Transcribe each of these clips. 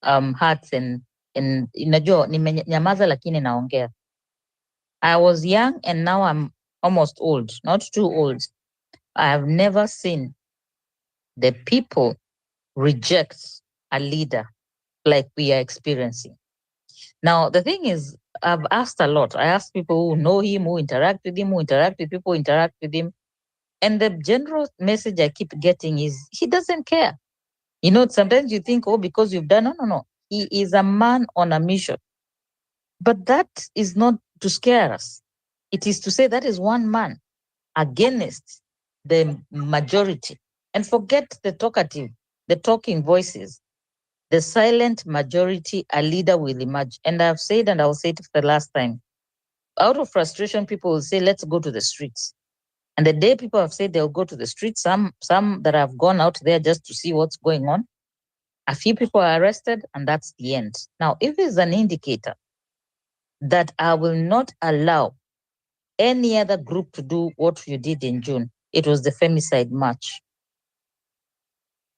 hearts and inajua nimenyamaza lakini naongea. I was young and now I'm almost old, not too old. I have never seen the people reject a leader like we are experiencing. Now, the thing is, I've asked a lot. I asked people who know him, who interact with him, who interact with people who interact with him. And the general message I keep getting is he doesn't care. Sometimes you think, oh, because you've done, no. He is a man on a mission. But that is not to scare us. It is to say that is one man against the majority. And forget the talkative, the talking voices. The silent majority, a leader will emerge. And I've said, and I'll say it for the last time, out of frustration, people will say, let's go to the streets. And the day people have said they'll go to the streets, some that have gone out there just to see what's going on, a few people are arrested, and that's the end. Now, if it's an indicator that I will not allow any other group to do what you did in June, it was the femicide march.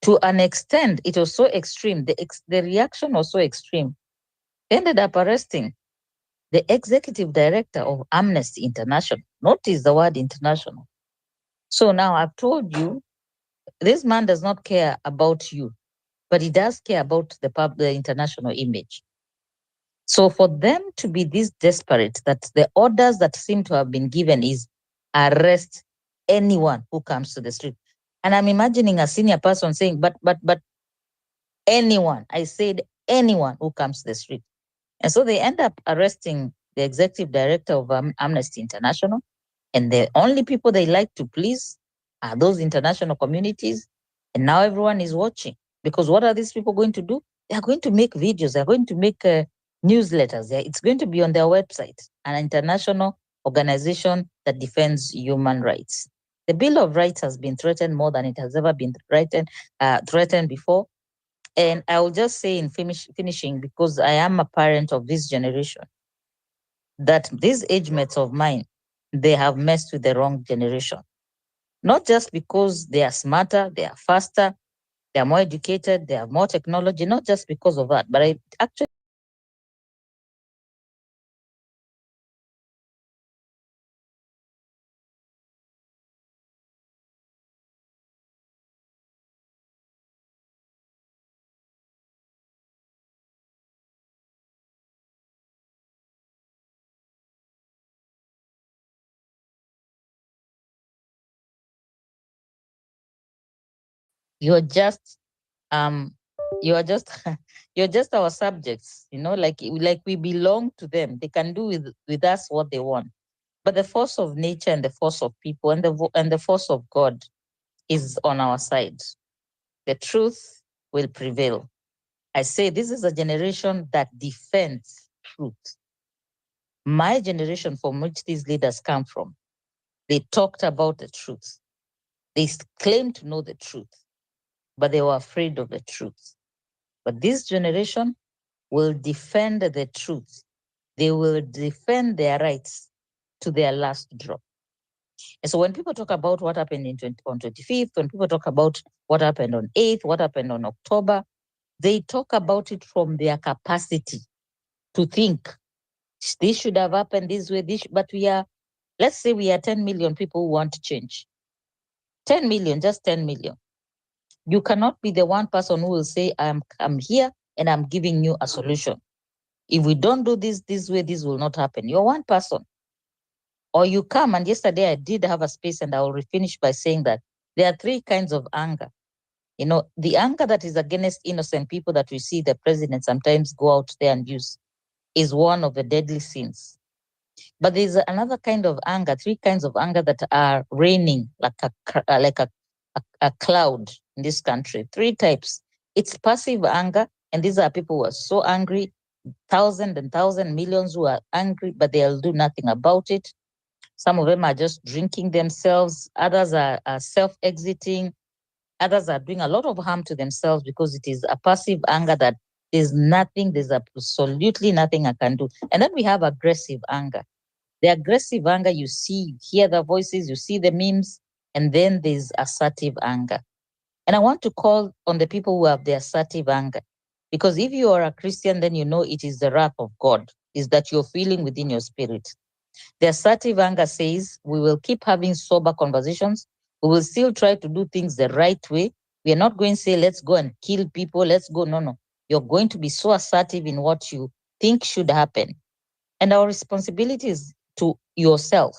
To an extent, it was so extreme. The reaction was so extreme. They ended up arresting the executive director of Amnesty International. Notice the word international. So now I've told you, this man does not care about you, but he does care about the international image. So for them to be this desperate, that the orders that seem to have been given is arrest anyone who comes to the street. And I'm imagining a senior person saying, but anyone, I said anyone who comes to the street. And so they end up arresting the executive director of Amnesty International. And the only people they like to please are those international communities. And now everyone is watching. Because what are these people going to do? They are going to make videos. They are going to make newsletters. It's going to be on their website, an international organization that defends human rights. The Bill of Rights has been threatened more than it has ever been threatened before. And I will just say in finishing, because I am a parent of this generation, that these age mates of mine, they have messed with the wrong generation. Not just because they are smarter, they are faster, they are more educated, they have more technology, not just because of that, but I actually you're just um you're just you're just our subjects, like we belong to them. They can do with us what they want. But the force of nature and the force of people and the force of God is on our side. The truth will prevail. I say this is a generation that defends truth. My generation from which these leaders come from, they talked about the truth. They claimed to know the truth, but they were afraid of the truth. But this generation will defend the truth. They will defend their rights to their last drop. And so when people talk about what happened on 25th, when people talk about what happened on 8th, what happened on October, they talk about it from their capacity to think this should have happened this way. But let's say we are 10 million people who want to change. 10 million, just 10 million. You cannot be the one person who will say, I'm here and I'm giving you a solution. If we don't do this way, this will not happen. You're one person. Or you come, and yesterday I did have a space, and I will finish by saying that there are three kinds of anger. The anger that is against innocent people that we see the president sometimes go out there and use is one of the deadly sins. But there's another kind of anger, three kinds of anger that are raining like a cloud in this country. Three types. It's passive anger, and these are people who are so angry, thousands and thousands, millions who are angry, but they'll do nothing about it. Some of them are just drinking themselves. Others are self-exiting. Others are doing a lot of harm to themselves because it is a passive anger that there's absolutely nothing I can do. And then we have aggressive anger. The aggressive anger, you hear the voices, you see the memes, and then there's assertive anger. And I want to call on the people who have the assertive anger. Because if you are a Christian, then you know it is the wrath of God, is that you're feeling within your spirit. The assertive anger says, we will keep having sober conversations. We will still try to do things the right way. We are not going to say, let's go and kill people. Let's go. No, no. You're going to be so assertive in what you think should happen. And our responsibility is to yourself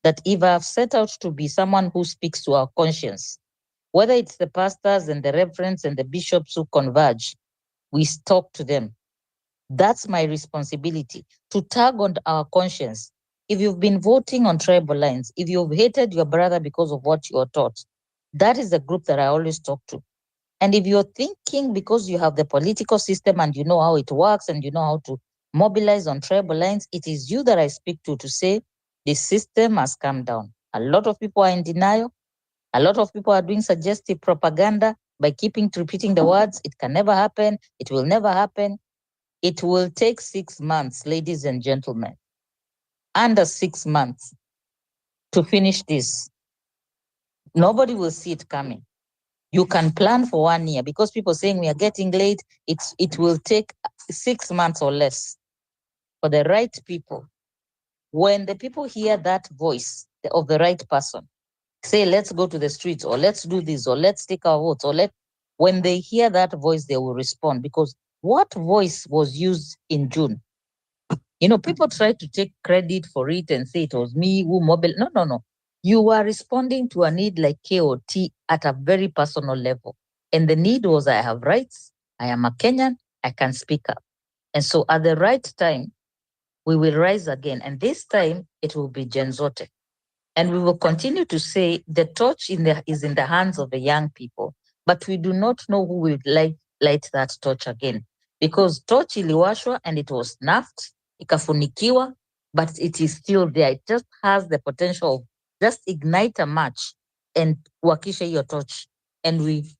that if I've set out to be someone who speaks to our conscience, whether it's the pastors and the reverends and the bishops who converge, we talk to them. That's my responsibility to tug on our conscience. If you've been voting on tribal lines, if you've hated your brother because of what you are taught, that is the group that I always talk to. And if you're thinking because you have the political system and you know how it works and you know how to mobilize on tribal lines, it is you that I speak to say the system has come down. A lot of people are in denial. A lot of people are doing suggestive propaganda by keeping repeating the words, it can never happen, it will never happen. It will take 6 months, ladies and gentlemen, under 6 months to finish this. Nobody will see it coming. You can plan for 1 year because people saying we are getting late. It will take 6 months or less for the right people. When the people hear that voice of the right person, say, let's go to the streets or let's do this or let's take our votes when they hear that voice, they will respond because what voice was used in June? People try to take credit for it and say it was me who mobile. No, no, no. You are responding to a need like KOT at a very personal level. And the need was I have rights. I am a Kenyan. I can speak up. And so at the right time, we will rise again. And this time it will be Genzote. And we will continue to say the torch is in the hands of the young people, but we do not know who will light that torch again. Because torch iliwashwa and it was snuffed, ikafunikiwa, but it is still there. It just has the potential of just ignite a match and wakisha your torch. And we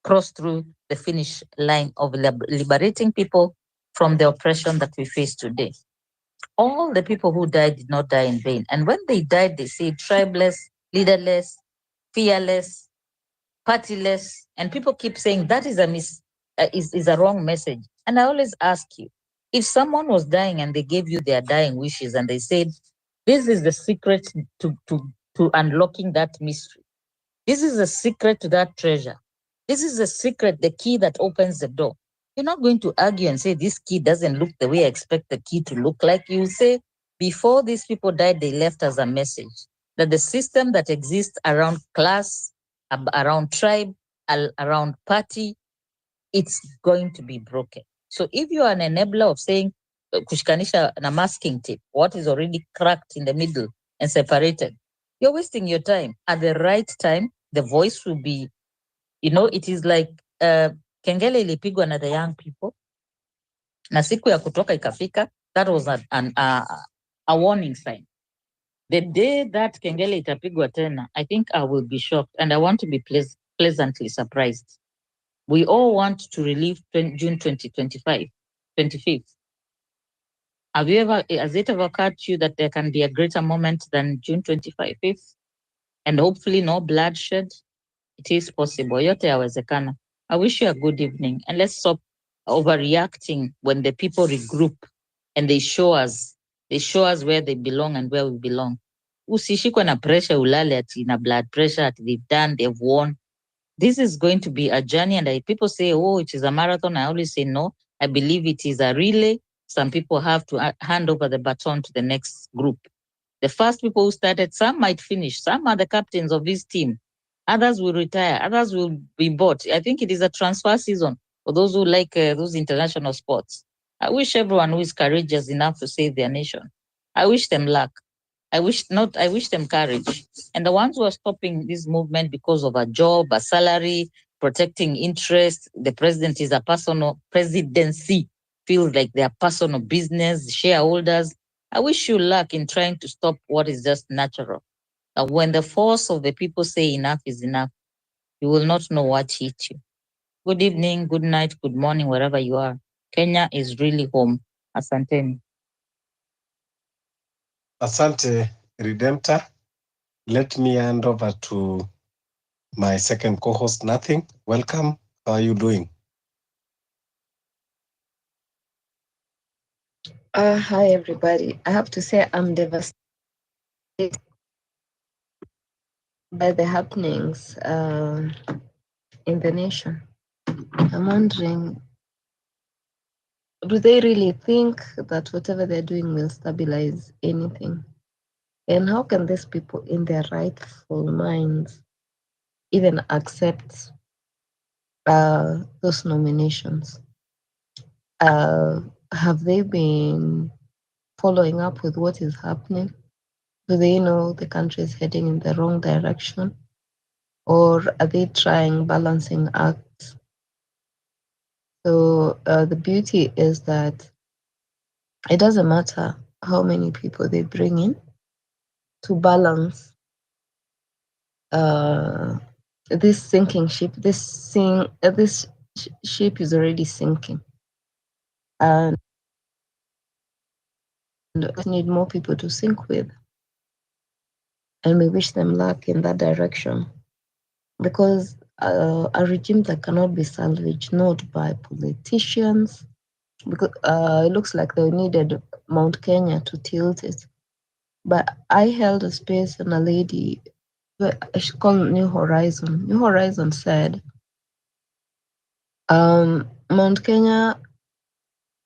cross through the finish line of liberating people from the oppression that we face today. All the people who died did not die in vain. And when they died, they say tribeless, leaderless, fearless, partyless. And people keep saying that is is a wrong message. And I always ask you, if someone was dying and they gave you their dying wishes and they said, this is the secret to unlocking that mystery. This is the secret to that treasure. This is the secret, the key that opens the door. You're not going to argue and say this key doesn't look the way I expect the key to look like. You say, before these people died, they left us a message that the system that exists around class, around tribe, around party, it's going to be broken. So if you are an enabler of saying, kushikanisha na masking tape, what is already cracked in the middle and separated, you're wasting your time. At the right time, the voice will be, it is like kengele ilipigwa na the young people na siku ya kutoka ikafika. That was a warning sign. The day that kengele itapigwa tena, I think I will be shocked and I want to be pleasantly surprised. We all want to relive June 2025, 25th. Has it ever occurred to you that there can be a greater moment than June 25th? And hopefully no bloodshed? It is possible. Yote yawezekana. I wish you a good evening. And let's stop overreacting when the people regroup and they show us where they belong and where we belong. Usishikwe na pressure ulale ati na blood pressure ati they've won. This is going to be a journey. And people say, oh, it is a marathon. I always say, no, I believe it is a relay. Some people have to hand over the baton to the next group. The first people who started, some might finish. Some are the captains of this team. Others will retire. Others will be bought. I think it is a transfer season for those who like those international sports. I wish everyone who is courageous enough to save their nation. I wish them luck. I wish them courage. And the ones who are stopping this movement because of a job, a salary, protecting interest, the president is a personal presidency, feels like they are personal business, shareholders. I wish you luck in trying to stop what is just natural. When the force of the people say enough is enough, you will not know what hit you. Good evening, good night, good morning, wherever you are. Kenya is really home. Asanteni. Asante, Redemptor. Let me hand over to my second co-host, Nothing. Welcome. How are you doing? Hi, everybody. I have to say I'm devastated by the happenings in the nation. I'm wondering, do they really think that whatever they're doing will stabilize anything? And how can these people, in their rightful minds, even accept those nominations? Uh, have they been following up with what is happening? Do they know the country is heading in the wrong direction? Or are they trying balancing acts? So the beauty is that it doesn't matter how many people they bring in to balance uh, this sinking ship. This ship is already sinking, and we need more people to sink with. And we wish them luck in that direction, because a regime that cannot be salvaged not by politicians, because it looks like they needed Mount Kenya to tilt it. But I held a space and a lady, she called New Horizon. New Horizon said, Mount Kenya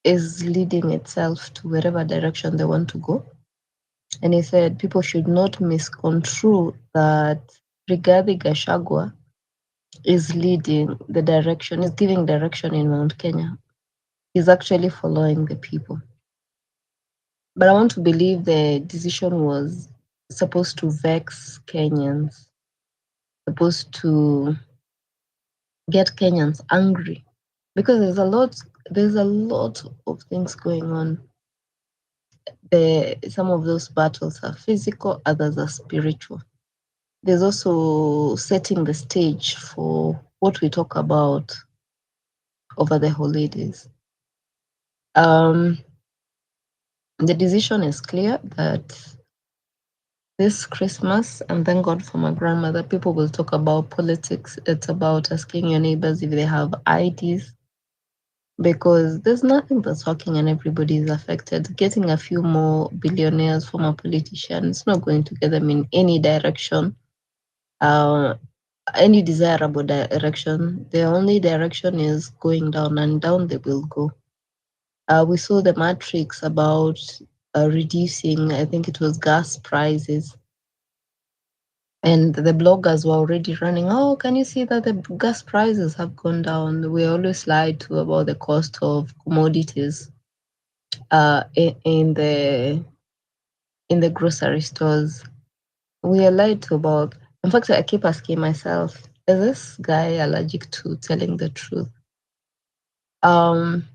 is leading itself to wherever direction they want to go. And he said people should not misconstrue that Rigathi Gachagua is leading the direction, is giving direction in Mount Kenya. He's actually following the people. But I want to believe the decision was supposed to vex Kenyans, supposed to get Kenyans angry, because there's a lot of things going on. Some of those battles are physical, others are spiritual. There's also setting the stage for what we talk about over the holidays. Um, the decision is clear that this Christmas, and thank God for my grandmother, people will talk about politics. It's about asking your neighbors if they have IDs, because there's nothing that's working and everybody is affected. Getting a few more billionaires from a politician, it's not going to get them in any direction, any desirable direction. The only direction is going down, and down they will go. We saw the matrix about reducing, I think it was gas prices. And the bloggers were already running, oh, can you see that the gas prices have gone down? We always lied to about the cost of commodities in the grocery stores. We are lied to about. In fact, I keep asking myself, is this guy allergic to telling the truth? Um,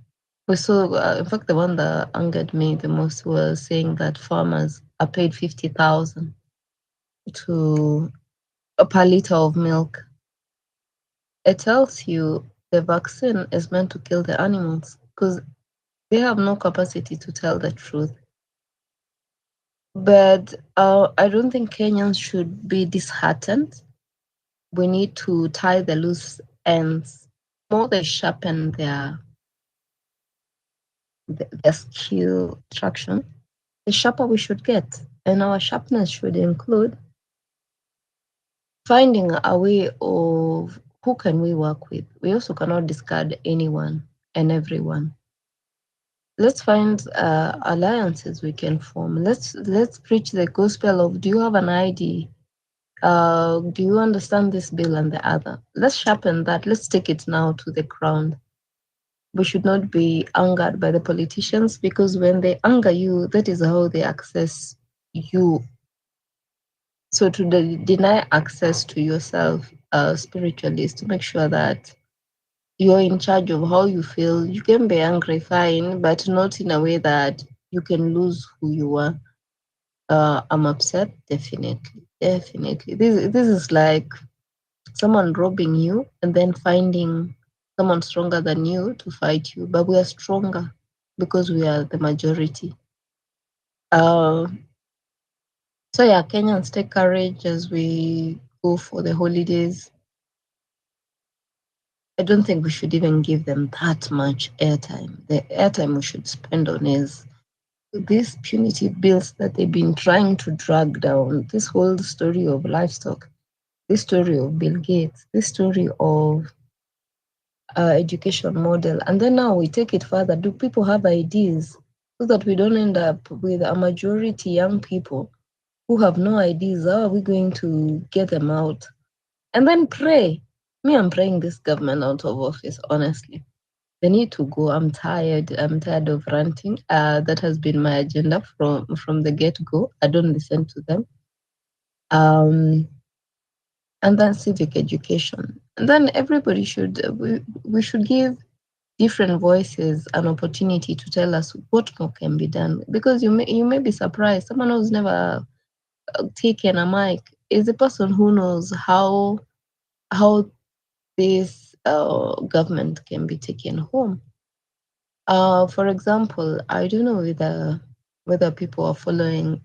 we saw, in fact, the one that angered me the most was saying that farmers are paid 50,000 to per liter of milk. It tells you the vaccine is meant to kill the animals because they have no capacity to tell the truth. But I don't think Kenyans should be disheartened. We need to tie the loose ends. More they sharpen their skill traction, the sharper we should get. And our sharpness should include finding a way of who can we work with. We also cannot discard anyone and everyone. Let's find alliances we can form. Let's preach the gospel of, do you have an ID? Do you understand this bill and the other? Let's sharpen that. Let's take it now to the ground. We should not be angered by the politicians, because when they anger you, that is how they access you. So to deny access to yourself spiritually is to make sure that you're in charge of how you feel. You can be angry, fine, but not in a way that you can lose who you are. I'm upset, definitely, definitely. This is like someone robbing you and then finding someone stronger than you to fight you. But we are stronger because we are the majority. Uh, so yeah, Kenyans, take courage as we go for the holidays. I don't think we should even give them that much airtime. The airtime we should spend on is these punitive bills that they've been trying to drag down, this whole story of livestock, this story of Bill Gates, this story of education model, and then now we take it further. Do people have ideas so that we don't end up with a majority young people who have no ideas? How are we going to get them out? And then pray. Me, I'm praying this government out of office, honestly. They need to go. I'm tired. I'm tired of ranting. That has been my agenda from the get-go. I don't listen to them. And then civic education. And then everybody should, we should give different voices an opportunity to tell us what more can be done. Because you may be surprised. Someone who's never taken a mic is the person who knows how this government can be taken home. For example, I don't know whether people are following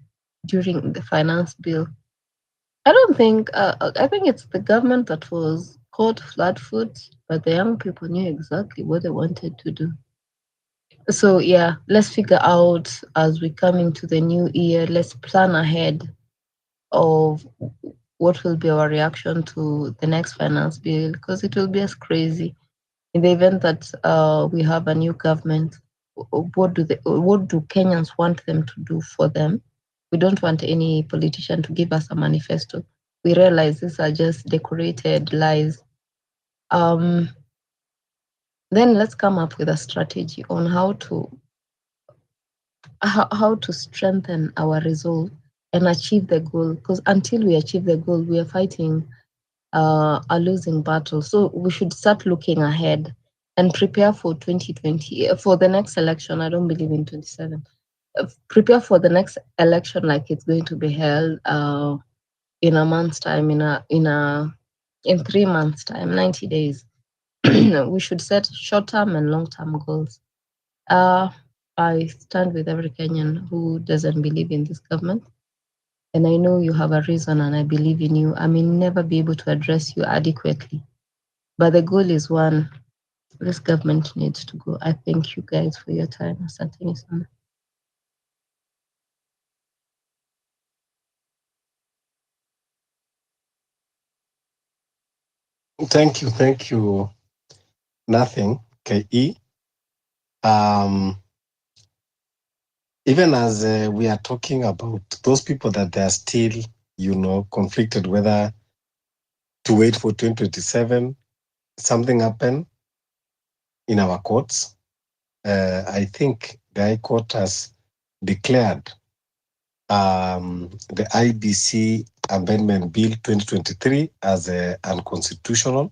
during the finance bill. I don't think. I think it's the government that was caught flat-foot, but the young people knew exactly what they wanted to do. So yeah, let's figure out as we come into the new year. Let's plan ahead of what will be our reaction to the next finance bill, because it will be as crazy. In the event that we have a new government, what do Kenyans want them to do for them? We don't want any politician to give us a manifesto. We realize these are just decorated lies. Then let's come up with a strategy on how to strengthen our resolve and achieve the goal. Because until we achieve the goal, we are fighting a losing battle. So we should start looking ahead and prepare for 2020, for the next election. I don't believe in 27. Prepare for the next election like it's going to be held in a month's time, in 3 months' time, 90 days. We should set short-term and long-term goals. I stand with every Kenyan who doesn't believe in this government. And I know you have a reason, and I believe in you. I may never be able to address you adequately, but the goal is one. This government needs to go. I thank you guys for your time. Asanteni sana. Thank you. Nothing, KE. Even as we are talking about those people that they are still, conflicted whether to wait for 2027, something happened in our courts. I think the High Court has declared the IBC Amendment Bill 2023 as unconstitutional,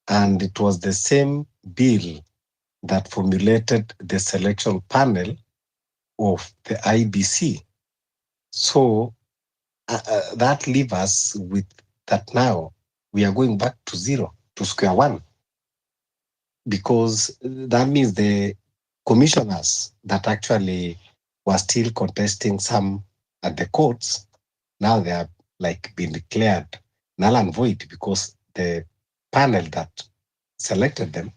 and it was the same bill that formulated the selection panel of the IBC. So that leaves us with that now we are going back to zero, to square one, because that means the commissioners that actually were still contesting some at the courts, now they have been declared null and void because the panel that selected them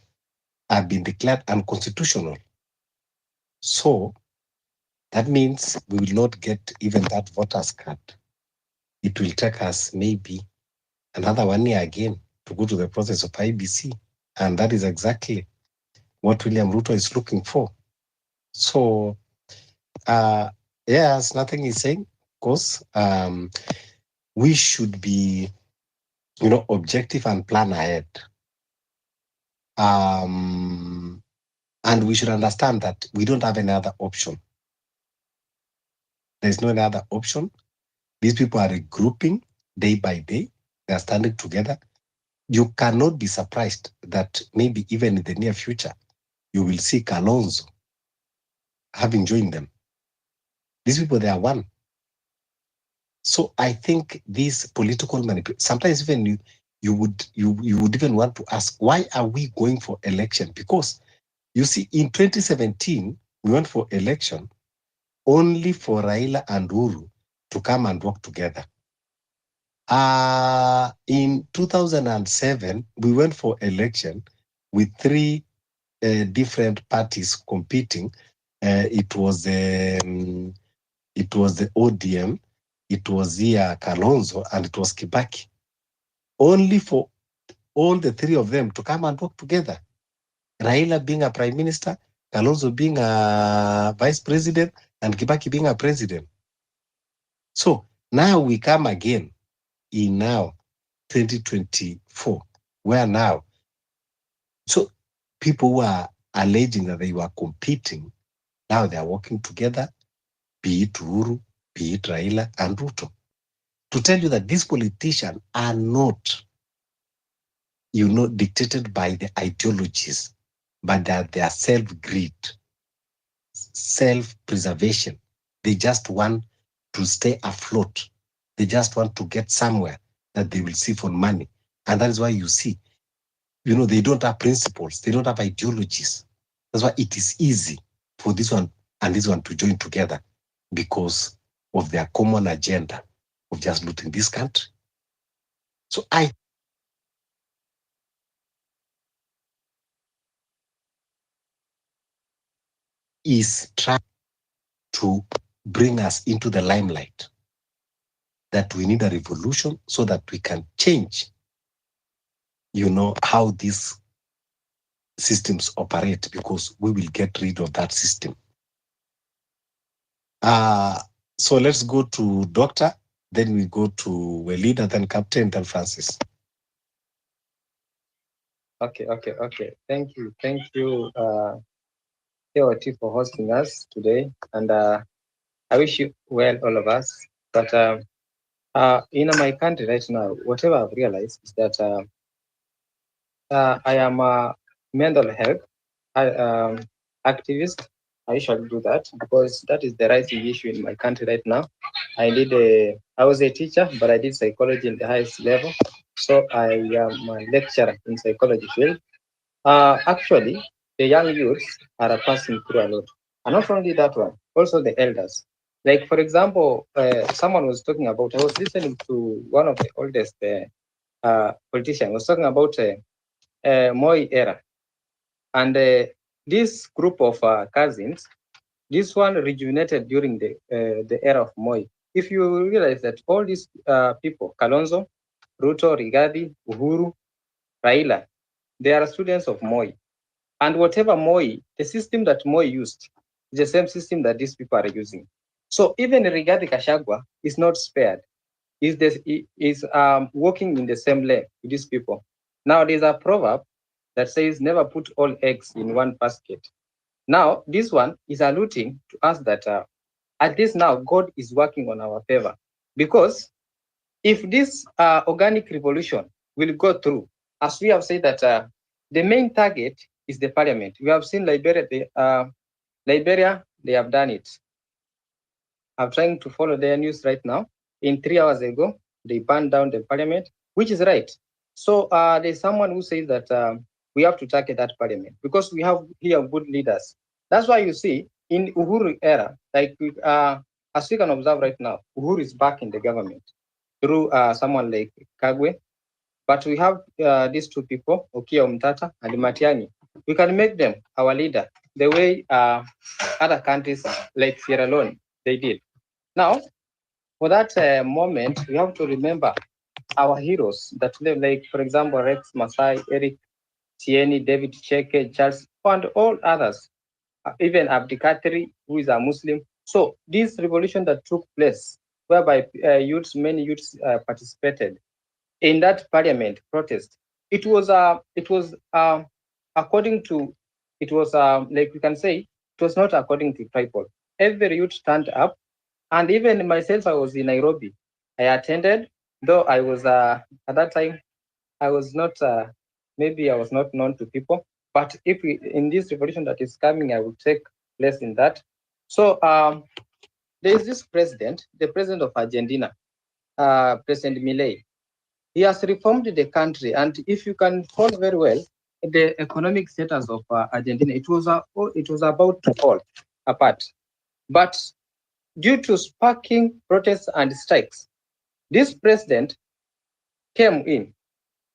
have been declared unconstitutional. So that means we will not get even that voters card. It will take us maybe another 1 year again to go to the process of IBC. And that is exactly what William Ruto is looking for. So, yes, nothing is saying, of course, we should be, objective and plan ahead. And we should understand that we don't have any other option. There's no other option. These people are regrouping day by day. They are standing together. You cannot be surprised that maybe even in the near future, you will see Kalonzo having joined them. These people, they are one. So I think these political manipulation, sometimes even you would even want to ask, why are we going for election? Because you see, in 2017, we went for election only for Raila and Uhuru to come and work together. In 2007, we went for election with three different parties competing it was the ODM, it was here Kalonzo, and it was Kibaki. Only for all the three of them to come and work together. Raila being a prime minister, Kalonzo being a vice president, and Kibaki being a president. So now we come again in now 2024, where now, so people who are alleging that they were competing, now they are working together, be it Uhuru, be it Raila and Ruto, to tell you that these politicians are not, dictated by the ideologies, but that they are self-greed, self-preservation. They just want to stay afloat. They just want to get somewhere that they will see for money. And that is why you see, they don't have principles. They don't have ideologies. That's why it is easy for this one and this one to join together because of their common agenda of just looting this country. So is trying to bring us into the limelight, that we need a revolution so that we can change, how these systems operate, because we will get rid of that system. So let's go to Doctor, then we go to Welida, then Captain, then Francis. Okay. Thank you, TOT, for hosting us today, and I wish you well, all of us. But in my country right now, whatever I've realized is that I am a mental health activist. I usually do that because that is the rising issue in my country right now. I was a teacher, but I did psychology in the highest level. So I am a lecturer in psychology field. Actually, the young youths are passing through a lot. And not only that one, also the elders. Like, for example, someone was talking about, I was listening to one of the oldest politicians, was talking about Moi era. And this group of cousins, this one rejuvenated during the era of Moi. If you realize that all these people, Kalonzo, Ruto, Rigathi, Uhuru, Raila, they are students of Moi. And whatever Moi, the system that Moi used, is the same system that these people are using. So even Rigathi Gachagua is not spared. Is working in the same lane with these people. Now there's a proverb that says, "Never put all eggs in one basket." Now this one is alluding to us that at least now God is working on our favor, because if this organic revolution will go through, as we have said that the main target is the parliament. We have seen Liberia, they have done it. I'm trying to follow their news right now. In 3 hours ago, they burned down the parliament, which is right. So there's someone who says that we have to target that parliament because we have here good leaders. That's why you see in Uhuru era, like as we can observe right now, Uhuru is back in the government through someone like Kagwe. But we have these two people, Okiya Omtatah and Matiang'i. We can make them our leader the way other countries like Sierra Leone, they did. Now, for that moment, we have to remember our heroes that live, like, for example, Rex Masai, Eric Tieni, David Cheke, Charles, and all others, even Abdikatri, who is a Muslim. So this revolution that took place, whereby many youths participated in that parliament protest, it was according to, it was like we can say, it was not according to tribal. Every youth stand up, and even myself, I was in Nairobi. I attended, though I was at that time, I was not maybe I was not known to people. But if we, in this revolution that is coming, I will take place in that. So there is this president, the president of Argentina, President Milei. He has reformed the country, and if you can follow very well the economic status of Argentina, it was about to fall apart. But due to sparking protests and strikes, this president came in,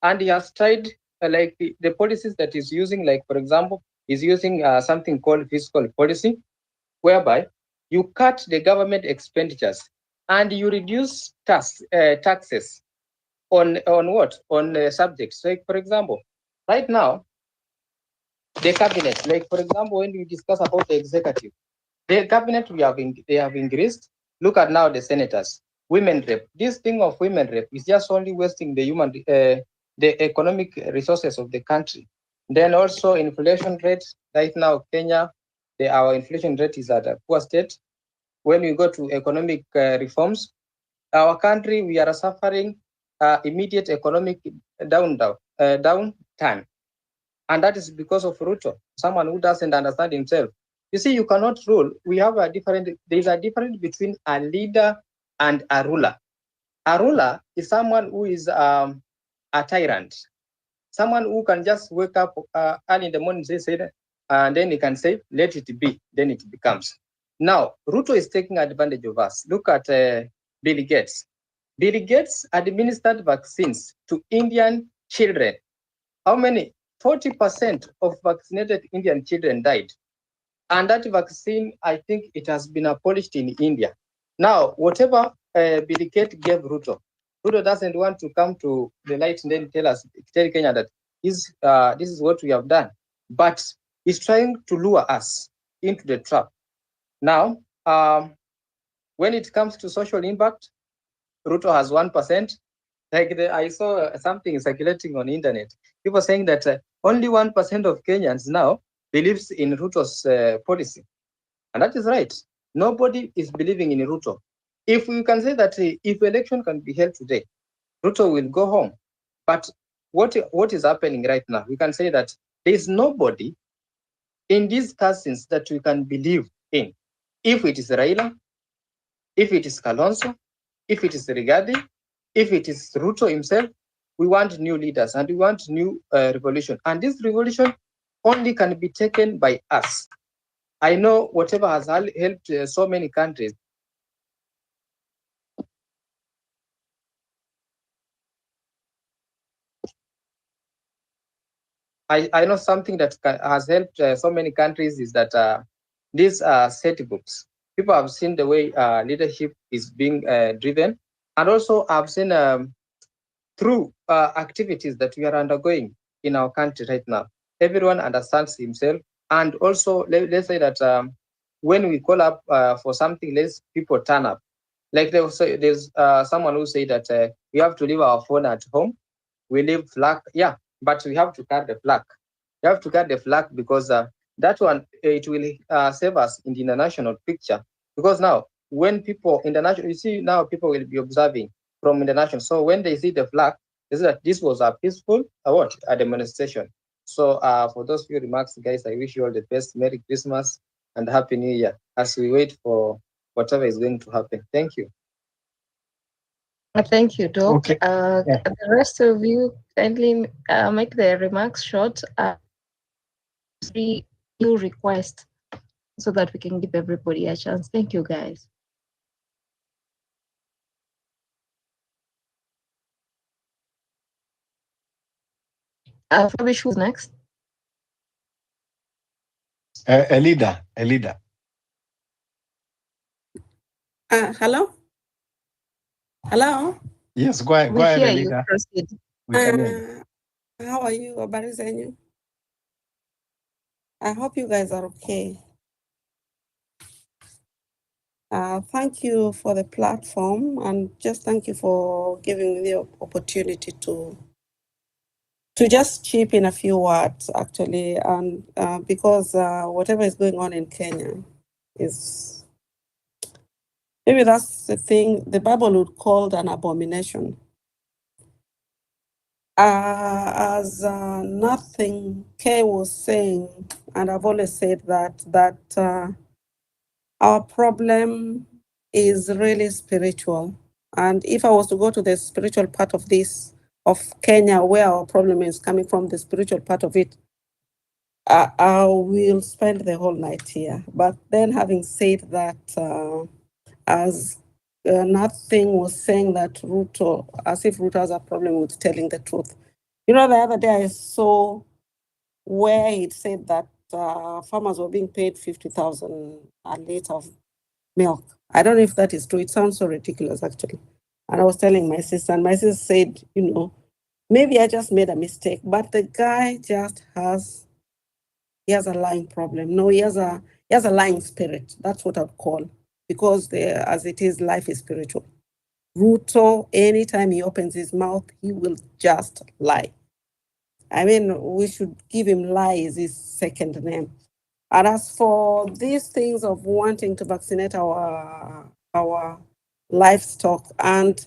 and he has tried like the policies that he's using, like, for example, he's using something called fiscal policy. whereby you cut the government expenditures and you reduce taxes on what? On subjects. Like, for example, right now, the cabinet, like, for example, when we discuss about the executive, the cabinet they have increased. Look at now the senators, women rep. This thing of women rep is just only wasting the the economic resources of the country. Then also inflation rate. Right now, Kenya, our inflation rate is at a poor state. When we go to economic reforms, our country, we are suffering immediate economic downturn. And that is because of Ruto, someone who doesn't understand himself. You see, you cannot rule. There's a difference between a leader and a ruler. A ruler is someone who is a tyrant, someone who can just wake up early in the morning, and then he can say, let it be, then it becomes. Now, Ruto is taking advantage of us. Look at Bill Gates. Bill Gates administered vaccines to Indian children. How many? 40% of vaccinated Indian children died. And that vaccine, I think it has been abolished in India. Now, whatever Bill Gates gave Ruto doesn't want to come to the light and then tell Kenya that this is what we have done. But he's trying to lure us into the trap. Now, when it comes to social impact, Ruto has 1%. Like I saw something circulating on the internet. People saying that only 1% of Kenyans now believes in Ruto's policy. And that is right. Nobody is believing in Ruto. If we can say that if election can be held today, Ruto will go home. But what is happening right now? We can say that there is nobody in these cousins that we can believe in. If it is Raila, if it is Kalonzo, if it is Rigathi, if it is Ruto himself, we want new leaders and we want new revolution. And this revolution only can be taken by us. I know whatever has helped so many countries. I know something that has helped so many countries is that these set books. People have seen the way leadership is being driven. And also I've seen through activities that we are undergoing in our country right now, everyone understands himself. And also, let's say that when we call up for something, less people turn up. Like there's someone who say that we have to leave our phone at home. We leave flag, yeah, but we have to carry the flag. You have to carry the flag because that one, it will save us in the international picture. Because now, when people international, you see now people will be observing from international. So when they see the flag, they say that this was a peaceful a demonstration. So for those few remarks, guys, I wish you all the best. Merry Christmas and Happy New Year as we wait for whatever is going to happen. Thank you. Thank you, Doc. Okay. The rest of you kindly make the remarks short. You request so that we can give everybody a chance. Thank you, guys. Fabish, who's next? Elida. Hello? Hello? Yes, go ahead, hear Elida. you. Proceed. We can hear you. How are you, Obarizenyu? I hope you guys are okay. Thank you for the platform and just thank you for giving me the opportunity to just chip in a few words, actually, and because whatever is going on in Kenya is, maybe that's the thing the Bible would call an abomination. As nothing Kay was saying, and I've always said that our problem is really spiritual. And if I was to go to the spiritual part of this, of Kenya, where our problem is coming from, the spiritual part of it, I will spend the whole night here. But then having said that, as nothing was saying that Ruto, as if Ruto has a problem with telling the truth. You know, the other day I saw where it said that farmers were being paid 50,000 a liter of milk. I don't know if that is true. It sounds so ridiculous, actually. And I was telling my sister, and my sister said, maybe I just made a mistake, but the guy just he has a lying problem. No, he has a lying spirit. That's what I'd call, because as it is, life is spiritual. Ruto, anytime he opens his mouth, he will just lie. I mean, we should give him lie as his second name. And as for these things of wanting to vaccinate our livestock, and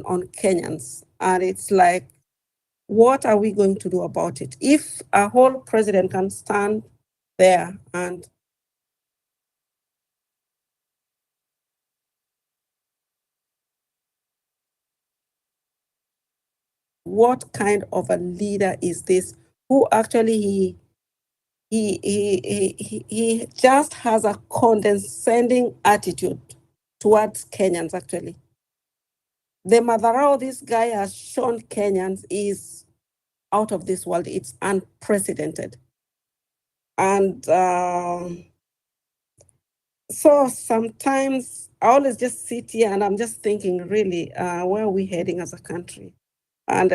on Kenyans, and it's like, what are we going to do about it? If a whole president can stand there and what kind of a leader is this, who actually he just has a condescending attitude towards Kenyans, actually. The madharau this guy has shown Kenyans is out of this world. It's unprecedented. And so sometimes I always just sit here and I'm just thinking, really, where are we heading as a country? And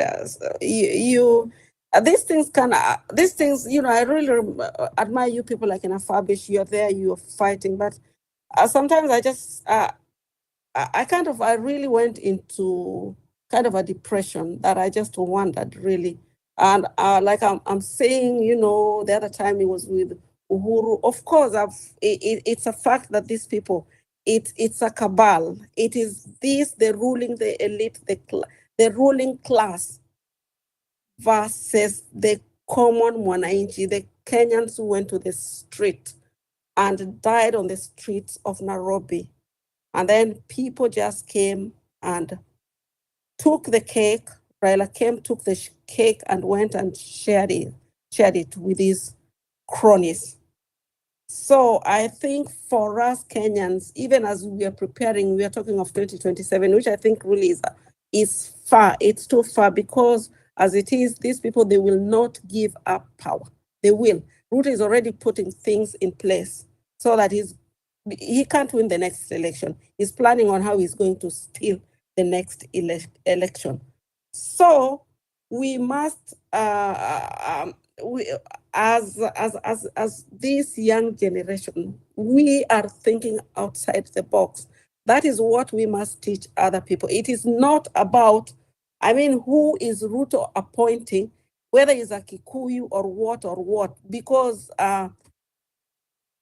these things, I really admire you people like in Afabish. You're there, you're fighting, but sometimes I just, I really went into kind of a depression that I just wondered, really. And like I'm saying, the other time it was with Uhuru. Of course, it's a fact that these people, it's a cabal. It is the ruling, the elite, the ruling class versus the common mwananchi, the Kenyans who went to the street and died on the streets of Nairobi. And then people just came and took the cake. Raila came, took the cake and went and shared it with his cronies. So I think for us Kenyans, even as we are preparing, we are talking of 2027, which I think really is far. It's too far, because as it is, these people, they will not give up power. They will. Ruto is already putting things in place so that he can't win the next election. He's planning on how he's going to steal the next election. So we must, as this young generation, we are thinking outside the box. That is what we must teach other people. It is not about, who is Ruto appointing, whether he's a Kikuyu or what, because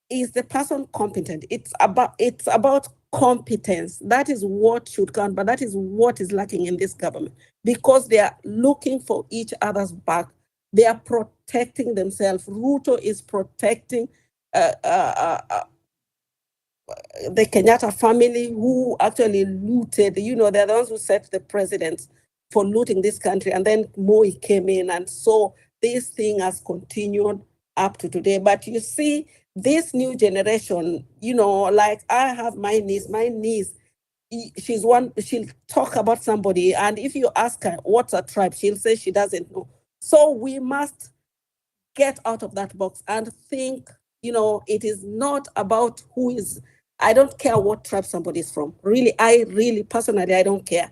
is the person competent? It's about competence. That is what should count, but that is what is lacking in this government, because they are looking for each other's back. They are protecting themselves. Ruto is protecting the Kenyatta family, who actually looted. They're the ones who set the president for looting this country. And then Moi came in. And so this thing has continued up to today. But you see, this new generation, like I have my niece, she'll talk about somebody. And if you ask her what's a tribe, she'll say she doesn't know. So we must get out of that box and think, it is not about who is. I don't care what tribe somebody is from. Really, personally, I don't care.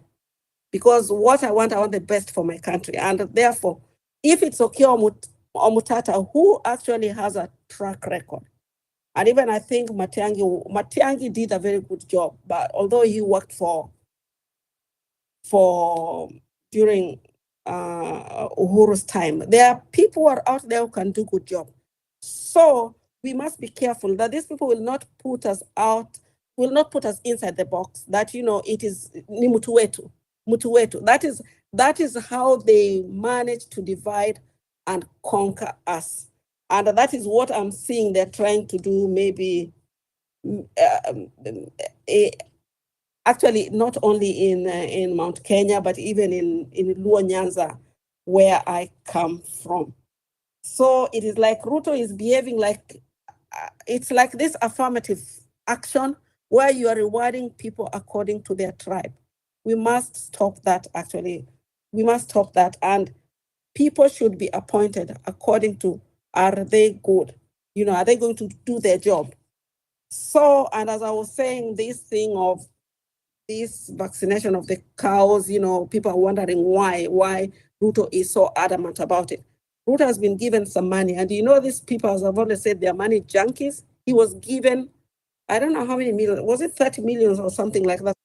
Because what I want the best for my country. And therefore, if it's Okiya Omtatah, who actually has a track record, and even I think Matiang'i did a very good job, but although he worked for during Uhuru's time, there are people who are out there who can do good job. So we must be careful that these people will not put us inside the box, that, it is ni mtu wetu. That is how they manage to divide and conquer us. And that is what I'm seeing they're trying to do, maybe actually not only in Mount Kenya, but even in Luo Nyanza, where I come from. So it is like Ruto is behaving like, it's like this affirmative action where you are rewarding people according to their tribe. We must stop that, actually. We must stop that. And people should be appointed according to, are they good? Are they going to do their job? So, and as I was saying, this thing of this vaccination of the cows, people are wondering why Ruto is so adamant about it. Ruto has been given some money. And these people, as I've always said, they're money junkies. He was given, I don't know how many millions, was it 30 million or something like that?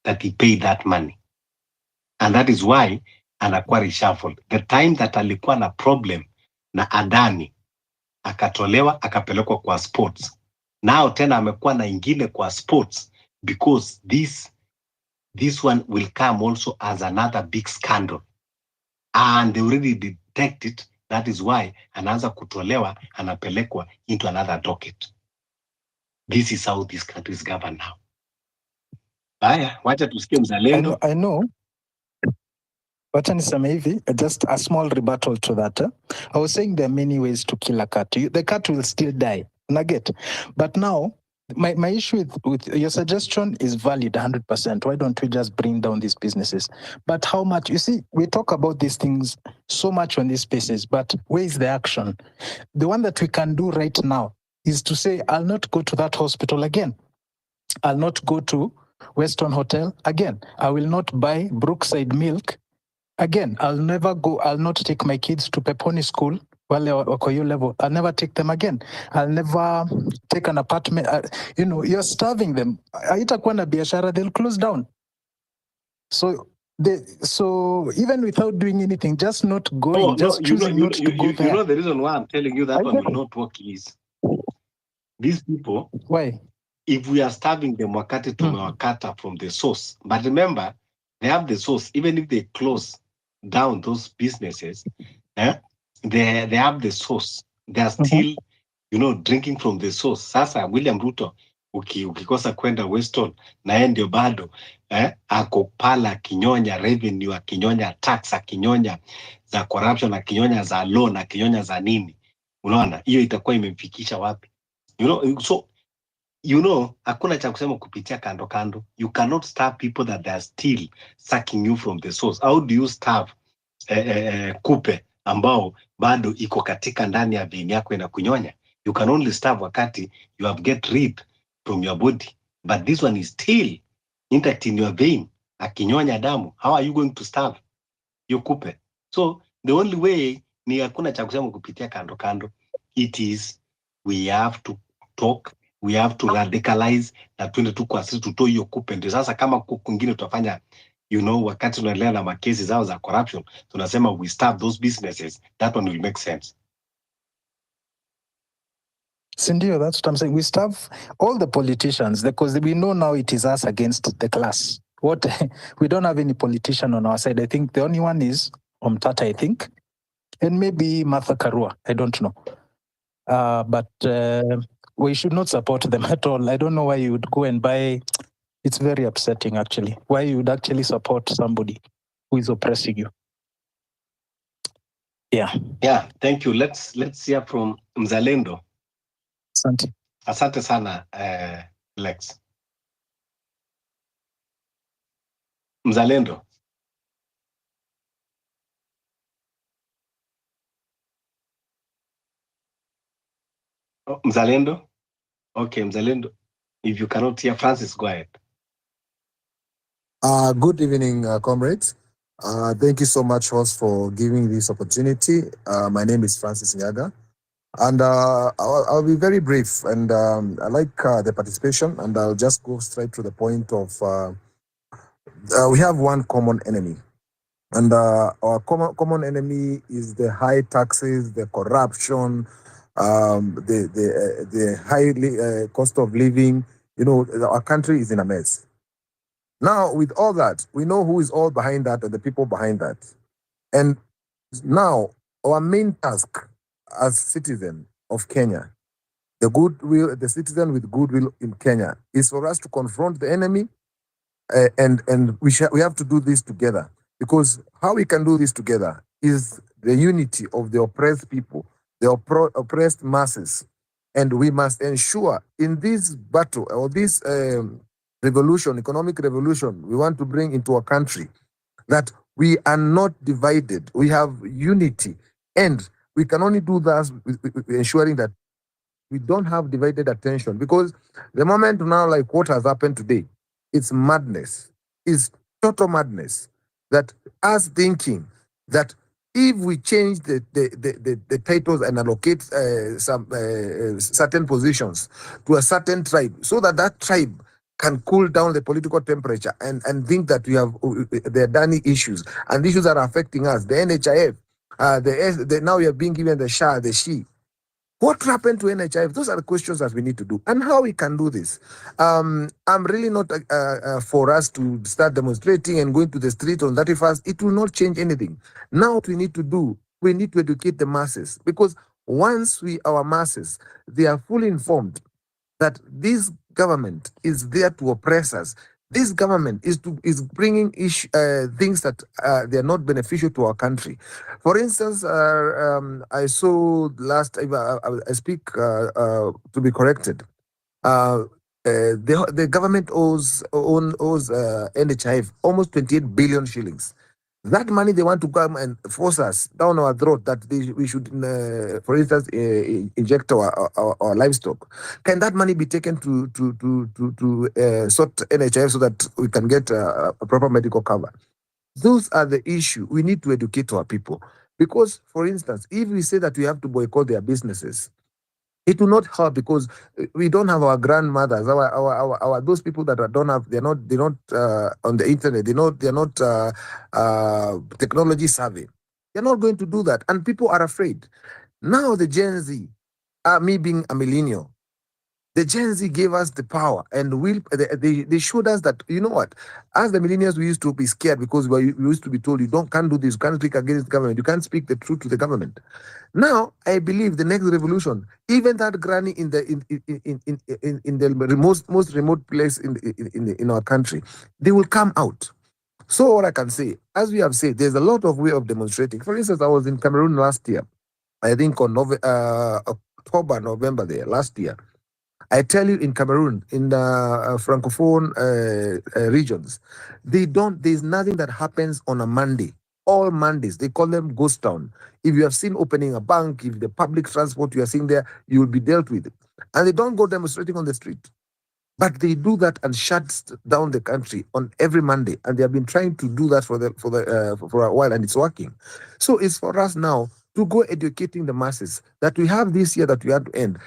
that he paid that money. And that is why anakuwa reshuffled. The time that alikuwa na problem na Adani, akatolewa akapelekwa kwa sports. Now tena amekuwa na ingine kwa sports because this one will come also as another big scandal. And they already detect it. That is why anaanza kutolewa, anapelekwa into another docket. This is how this country is governed now. Haya, wacha tusikie Mzalendo. I know. Wacha niseme hivi, just a small rebuttal to that. I was saying there are many ways to kill a cat. The cat will still die. Nugget. But now, my issue with your suggestion is valid 100%. Why don't we just bring down these businesses? But how much? You see, we talk about these things so much on these spaces, but where is the action? The one that we can do right now is to say, I'll not go to that hospital again. I'll not go to Weston Hotel again. I will not buy Brookside milk again. I'll not take my kids to Peponi school. Wale wako hiyo level. I'll never take them again. I'll never take an apartment. You're starving them. Haitakuwa na biashara, they'll close down. So even without doing anything, just not going, choosing not to go there. You know the reason why I'm telling you that one will not work is these people. Why? If we are starving them, wakati tumewakata from the source. But remember, they have the source. Even if they close down those businesses, they have the source. They are still, drinking from the source. Sasa William Ruto, ukikosa kwenda Weston, na yeye ndio bado, ako pala akinyonya revenue, akinyonya tax, akinyonya za corruption, akinyonya za loan, akinyonya za nini. Unaona, hiyo itakuwa imemfikisha wapi? Hakuna cha kusema kupitia kando kando. You cannot starve people that they are still sucking you from the source. How do you starve kupe ambao bado iko katika ndani ya vein yako na kunyonya? You can only starve wakati you have get rid from your body. But this one is still intact in your vein, akinyonya damu. How are you going to starve your kupe? So the only way ni hakuna cha kusema kupitia kando kando. It is we have to talk. We have to radicalize na tuende tu kwa sisi tutoe hiyo kupe. Ndio sasa kama kwingine tutafanya, wakati tunaendelea na makesi zao za corruption, tunasema we starve those businesses. That one will make sense. Sindio, that's what I'm saying. We starve all the politicians because we know now it is us against the class. We don't have any politician on our side. I think the only one is Omtatah, I think. And maybe Martha Karua. I don't know. But we should not support them at all. I don't know why you would go and buy. It's very upsetting, actually. Why you would actually support somebody who is oppressing you. Yeah. Yeah, thank you. Let's hear from Mzalendo. Asante sana, Lex. Mzalendo. Oh, Mzalendo? Okay, Mzalendo. If you cannot hear Francis, go ahead. Good evening, comrades. Thank you so much, host, for giving this opportunity. My name is Francis Nyaga, and I'll be very brief. And I like the participation, and I'll just go straight to the point of we have one common enemy. And our common enemy is the high taxes, the corruption, the high cost of living. Our country is in a mess. Now, with all that, we know who is all behind that and the people behind that. And now, our main task as citizens of Kenya, the citizen with goodwill in Kenya, is for us to confront the enemy, and we have to do this together. Because how we can do this together is the unity of the oppressed people, the oppressed masses. And we must ensure in this battle or this revolution, economic revolution we want to bring into our country, that we are not divided. We have unity. And we can only do that with ensuring that we don't have divided attention. Because the moment now, like what has happened today, it's madness. It's total madness. That us thinking that if we change the titles and allocate some certain positions to a certain tribe, so that tribe can cool down the political temperature and think that we have the Adani issues and issues that are affecting us, the NHIF, now we are being given the SHA, the SHE. What happened to NHIF? Those are the questions that we need to do, and how we can do this. I'm really not for us to start demonstrating and going to the street on 31st. It will not change anything. Now, what we need to do, we need to educate the masses, because once our masses, they are fully informed that this government is there to oppress us. This government is bringing things that they are not beneficial to our country. For instance, I saw last time, I speak to be corrected. The government owes NHIF almost 28 billion shillings. That money they want to come and force us down our throat that we should, for instance, inject our livestock. Can that money be taken to sort NHIF so that we can get a proper medical cover? Those are the issue. We need to educate our people, because, for instance, if we say that we have to boycott their businesses, it will not help, because we don't have our grandmothers, our those people that don't have, they're not on the internet, they're not technology savvy. They're not going to do that, and people are afraid. Now the Gen Z, me being a millennial, the Gen Z gave us the power and they showed us that, you know what, as the millennials, we used to be scared because we used to be told, can't do this, you can't speak against the government, you can't speak the truth to the government. Now, I believe the next revolution, even that granny in the most remote place in our country, they will come out. So what I can say, as we have said, there's a lot of way of demonstrating. For instance, I was in Cameroon last year, I think on October, November there, last year. I tell you, in Cameroon, in the Francophone regions, there's nothing that happens on a Monday. All Mondays, they call them ghost town. If you have seen opening a bank, if the public transport you are seeing there, you will be dealt with. And they don't go demonstrating on the street. But they do that and shut down the country on every Monday, and they have been trying to do that for a while, and it's working. So it's for us now to go educating the masses that we have this year that we have to end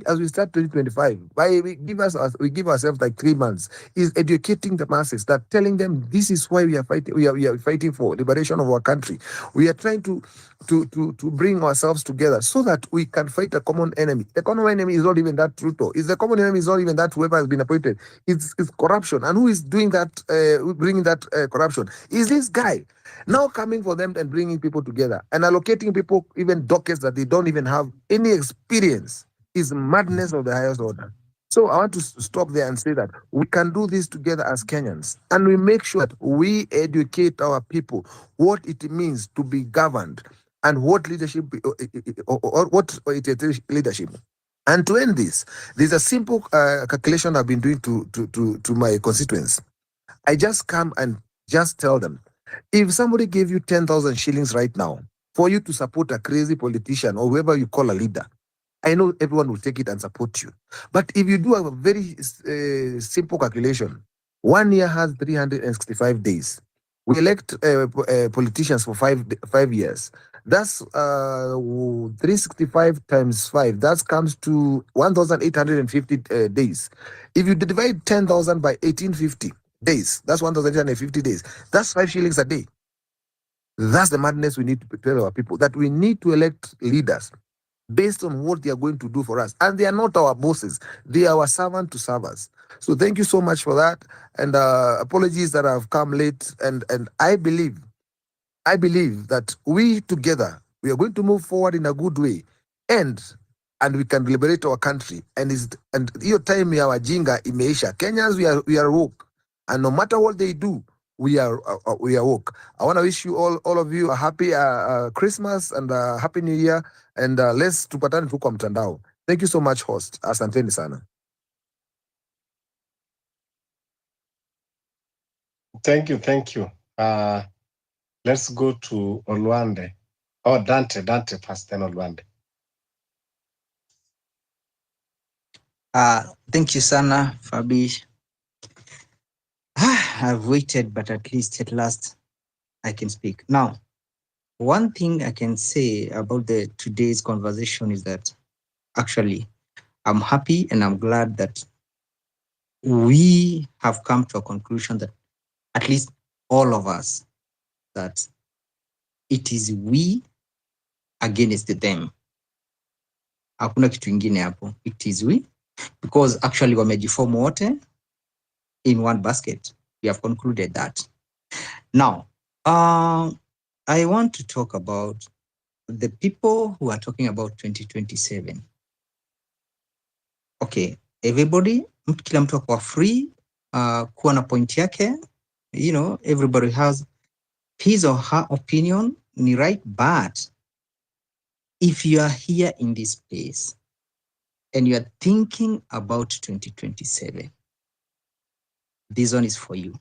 as we start 2025. We give ourselves like 3 months. Is educating the masses, that telling them this is why we are fighting. We are fighting for liberation of our country. We are trying to bring ourselves together so that we can fight a common enemy. The common enemy is not even that Ruto. The common enemy is not even that whoever has been appointed. It's corruption. And who is doing that, bringing that corruption? Is this guy now coming for them and bringing people together and allocating people even dockets that they don't even have any experience. Is madness of the highest order. So I want to stop there and say that we can do this together as Kenyans, and we make sure that we educate our people what it means to be governed and what leadership or what it is leadership. And to end this, there's a simple calculation I've been doing to my constituents. I just come and just tell them, if somebody gave you 10,000 shillings right now for you to support a crazy politician or whoever you call a leader, I know everyone will take it and support you. But if you do a very simple calculation, 1 year has 365 days. We elect politicians for 5 years. That's 365 times 5. That comes to 1,850 days. If you divide 10,000 by 1850 days, that's 1,850 days. That's 5 shillings a day. That's the madness we need to tell our people, that we need to elect leaders based on what they are going to do for us. And they are not our bosses. They are our servant to serve us. So thank you so much for that. And apologies that I've come late. And I believe that we together, we are going to move forward in a good way. And we can liberate our country. And your time ya wajinga imeisha. Kenyans, we are woke. And no matter what they do, we are woke. I want to wish you all of you a happy Christmas and a happy New Year. And let's tupatane tu kwa mtandao. Thank you so much, host. Asanteni sana. Thank you. Let's go to Olwande. Oh, Dante first, then Olwande. Thank you, Sana, Fabi. I've waited, but at last I can speak. Now, one thing I can say about today's conversation is that actually I'm happy and I'm glad that we have come to a conclusion that at least all of us, that it is we against them. Hakuna kitu ingine hapo. It is we, because actually wamejiform wote in one basket. We have concluded that. Now, I want to talk about the people who are talking about 2027. Okay, everybody, kila mtu ako free kuwa na point yake. You know, everybody has his or her opinion, ni right, but if you are here in this place and you are thinking about 2027, this one is for you.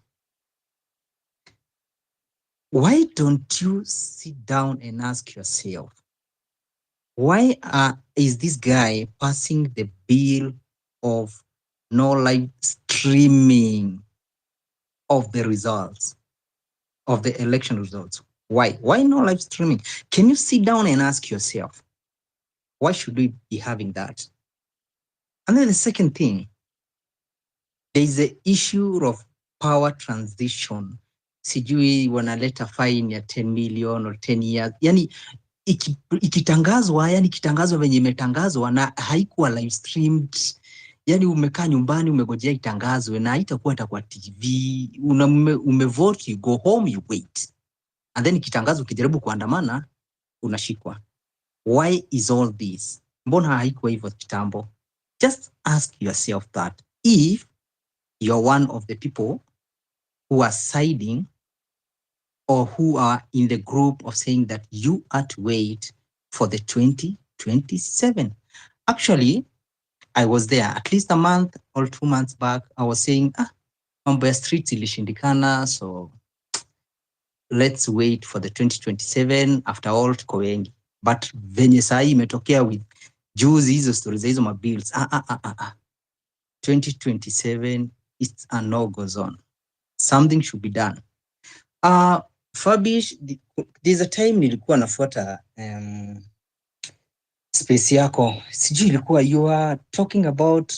Why don't you sit down and ask yourself, why is this guy passing the bill of no live streaming of the results, of the election results? Why? Why no live streaming? Can you sit down and ask yourself, why should we be having that? And then the second thing, there is the issue of power transition. Sijui wanaleta fine ya 10 million or 10 years. Yani ikitangazwa, yani ikitangazwa venye imetangazwa na haikuwa live streamed. Yani umekaa nyumbani umegojea itangazwe na haitakuwa hata kwa TV. Umevote, you go home, you wait. And then ikitangazwa ukijaribu kuandamana, unashikwa. Why is all this? Mbona haikuwa hivyo kitambo? Just ask yourself that if you're one of the people who are siding or who are in the group of saying that you are to wait for the 2027. Actually, I was there at least a month or 2 months back. I was saying, mambo ya streets ilishindikana, so let's wait for the 2027. After all, tuko wengi. But venye sahi imetokea with juzi hizo stories hizo mabills, 2027, it's a no-go zone. Something should be done. Fabish, there's a time nilikuwa nafuata space yako. Sijui ilikuwa you are talking about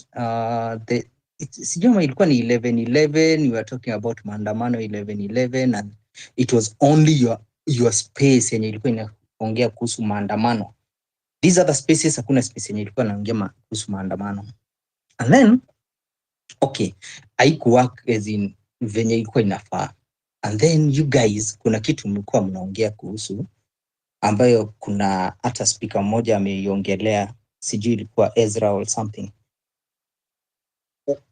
sijui ilikuwa ni 11/11, you were talking about maandamano 11/11 and it was only your space yenye ilikuwa inaongea kuhusu maandamano. These other spaces hakuna space yenye ilikuwa inaongea kuhusu maandamano. And then okay, haikuwork as in venye ilikuwa inafaa. And then you guys, kuna kitu mlikuwa mnaongea kuhusu ambayo kuna hata speaker mmoja ameiongelea, sijui ilikuwa Ezra or something.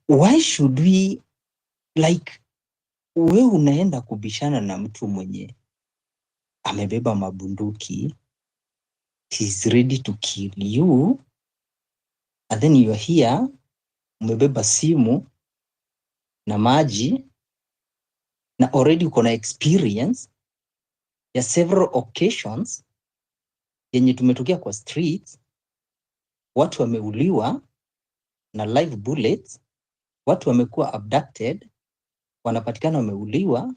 Why should we, like, wewe unaenda kubishana na mtu mwenye amebeba mabunduki, he's ready to kill you, and then you are here umebeba simu na maji na already uko na experience ya several occasions yenye tumetokea kwa streets, watu wameuliwa na live bullets, watu wamekuwa abducted, wanapatikana wameuliwa,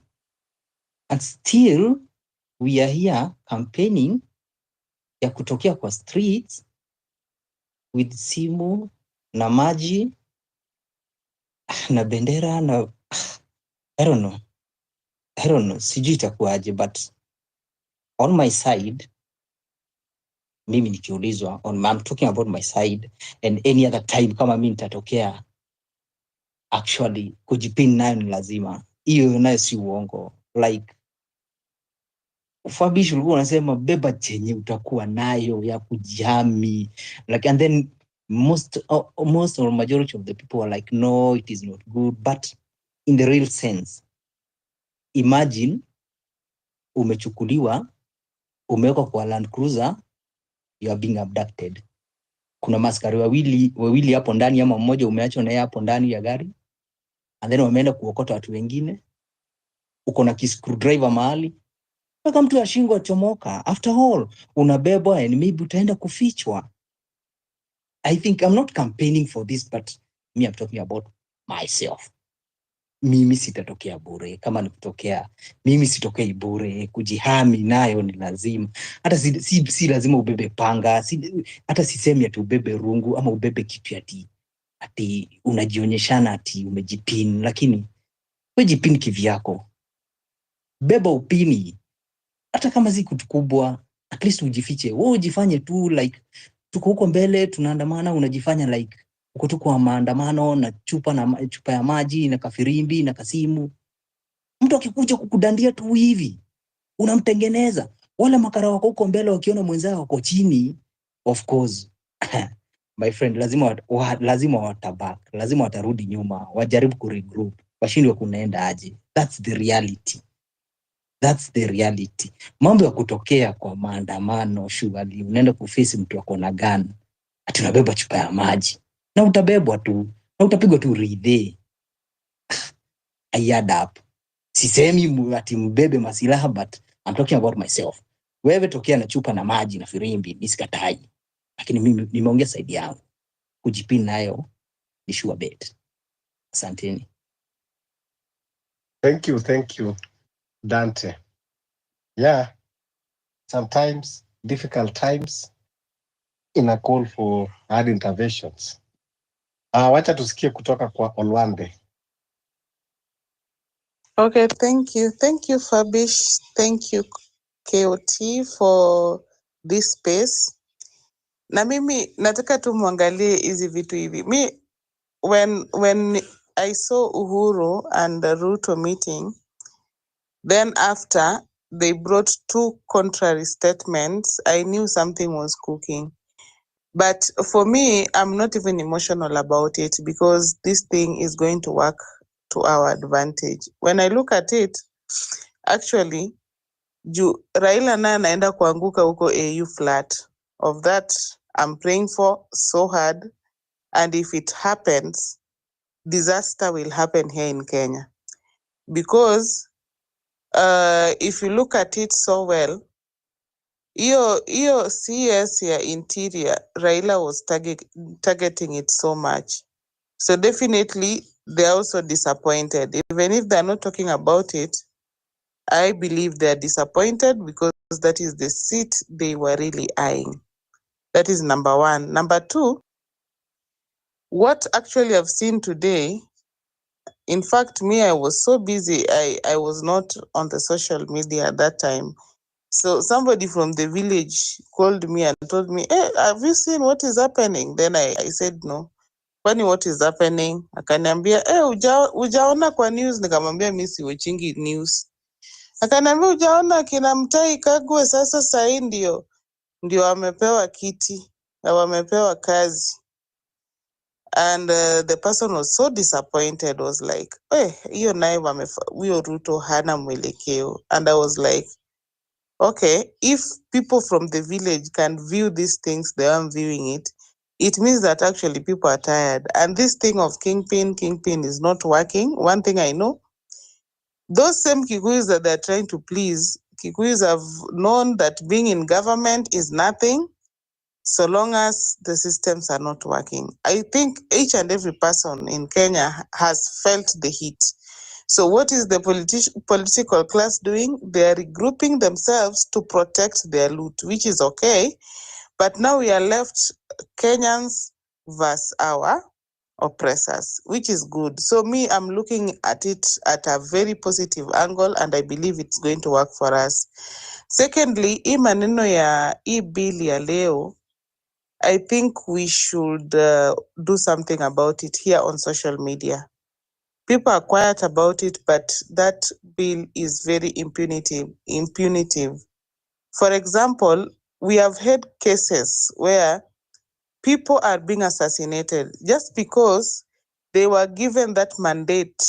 and still we are here campaigning ya kutokea kwa streets with simu na maji na bendera na I don't know, sijui itakuwaje, but on my side, mimi nikiulizwa, I'm talking about my side, and any other time kama mimi nitatokea, actually kujipin nayo ni lazima. Hiyo nayo si uongo. Like Fabish ulikuwa unasema beba chenye utakuwa nayo ya kujami, like, and then most or majority of the people are like, no, it is not good. But in the real sense, imagine umechukuliwa, umewekwa kwa Land Cruiser, you are being abducted. Kuna maskari wawili hapo ndani, ama mmoja umeachwa naye hapo ndani ya gari, and then wameenda kuokota watu wengine. Uko na screwdriver mahali, mpaka mtu ya shingo chomoka. After all, unabebwa and maybe utaenda kufichwa. I think I'm not campaigning for this, but me, I'm talking about myself. Mimi sitatokea bure. Kama nikutokea, mimi sitokei bure. Kujihami nayo ni lazima. Hata si lazima ubebe panga. Hata sisemi ati ubebe rungu ama ubebe kitu ati ati unajionyeshana ati umejipin, lakini we jipin kivyako. Beba upini, hata kama si kitu kubwa, at least ujifiche. Wewe ujifanye tu like tuko huko mbele tunaandamana, unajifanya like uko tu kwa maandamano na chupa ya maji na kafirimbi na kasimu. Mtu akikuja kukudandia tu hivi, unamtengeneza. Wala makara wako huko mbele wakiona mwenzao wako chini, of course my friend, lazima watabak, lazima watarudi nyuma, wajaribu kuregroup, washindwe kunaenda aje. That's the reality. That's the reality. Mambo ya kutokea kwa maandamano, shughuli, unaenda kufisi mtu wako na gun, ati unabeba chupa ya maji, na utabebwa tu, na utapigwa tu ridhe. I add up. Sisemi ati mbebe masilaha, but I'm talking about myself. Wewe tokea na chupa na maji na firimbi, nisikatai. Lakini mimi nimeongea saidi yangu. Kujipin nayo ni sure bet. Asanteni. Thank you, Dante. Yeah, sometimes difficult times in a call for hard interventions. Wacha tusikie kutoka kwa Olwande. Okay, thank you. Thank you, Fabish. Thank you, KOT, for this space. Na mimi nataka tu muangalie hizi vitu hivi. When I saw Uhuru and the Ruto meeting, then after they brought two contrary statements, I knew something was cooking. But for me, I'm not even emotional about it because this thing is going to work to our advantage. When I look at it, actually, Raila naye anaenda kuanguka huko AU flat. Of that, I'm praying for so hard. And if it happens, disaster will happen here in Kenya. Because if you look at it so well, iyo CS ya interior, Raila was targeting it so much. So definitely, they're also disappointed. Even if they're not talking about it, I believe they're disappointed because that is the seat they were really eyeing. That is number one. Number two, what actually I've seen today, in fact, me, I was so busy, I was not on the social media at that time. So somebody from the village called me and told me, hey, have you seen what is happening? Then I said, no. Kwani what is happening? Akaniambia, ujaona kwa news? Nikamwambia mimi siwatchingi news. Akaniambia ujaona kina Mutahi Kagwe sasa sahi ndio wamepewa kiti na wamepewa kazi. And the person was so disappointed, was like, hiyo naye huyo Ruto hana mwelekeo. And I was like, okay, if people from the village can view these things the way I'm viewing it, it means that actually people are tired. And this thing of kingpin is not working. One thing I know, those same Kikuyus that they're trying to please, Kikuyus have known that being in government is nothing so long as the systems are not working. I think each and every person in Kenya has felt the heat. So what is the political class doing? They are regrouping themselves to protect their loot, which is okay. But now we are left Kenyans versus our oppressors, which is good. So me, I'm looking at it at a very positive angle, and I believe it's going to work for us. Secondly, hii maneno ya hii bill ya leo, I think we should do something about it here on social media. People are quiet about it, but that bill is very impunitive. For example, we have had cases where people are being assassinated just because they were given that mandate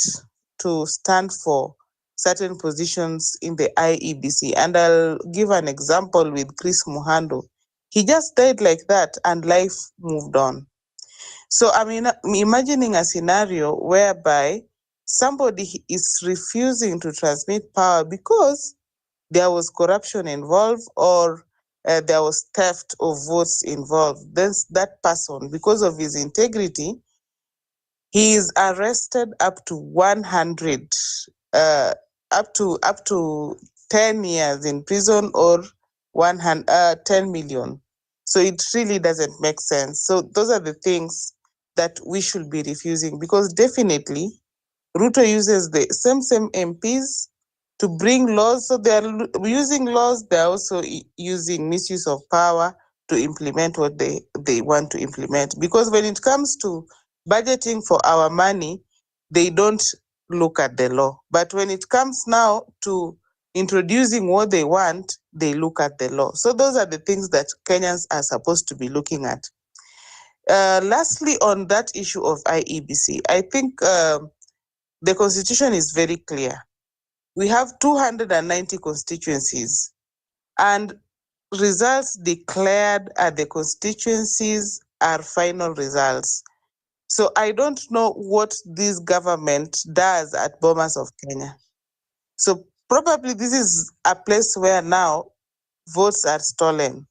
to stand for certain positions in the IEBC. And I'll give an example with Chris Muhando. He just died like that and life moved on. So I'm imagining a scenario whereby somebody is refusing to transmit power because there was corruption involved or there was theft of votes involved. Then that person, because of his integrity, he is arrested up to 100, up to 10 years in prison or 10 million. So it really doesn't make sense. So those are the things that we should be refusing, because definitely Ruto uses the same MPs to bring laws. So they are using laws, they are also using misuse of power to implement what they want to implement. Because when it comes to budgeting for our money, they don't look at the law. But when it comes now to introducing what they want, they look at the law. So those are the things that Kenyans are supposed to be looking at. Lastly, on that issue of IEBC, I think the constitution is very clear. We have 290 constituencies, and results declared at the constituencies are final results. So I don't know what this government does at Bomas of Kenya. So probably this is a place where now votes are stolen.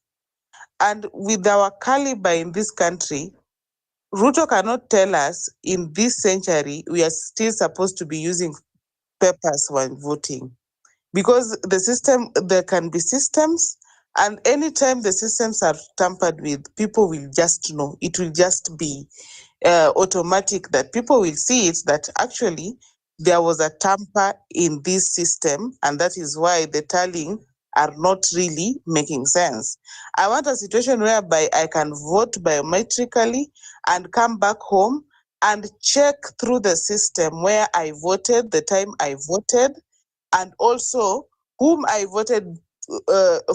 And with our caliber in this country, Ruto cannot tell us in this century we are still supposed to be using papers when voting, because the system, there can be systems, and anytime the systems are tampered with, people will just know. It will just be automatic that people will see it, that actually there was a tamper in this system, and that is why the tallying are not really making sense. I want a situation whereby I can vote biometrically and come back home and check through the system where I voted, the time I voted, and also whom I voted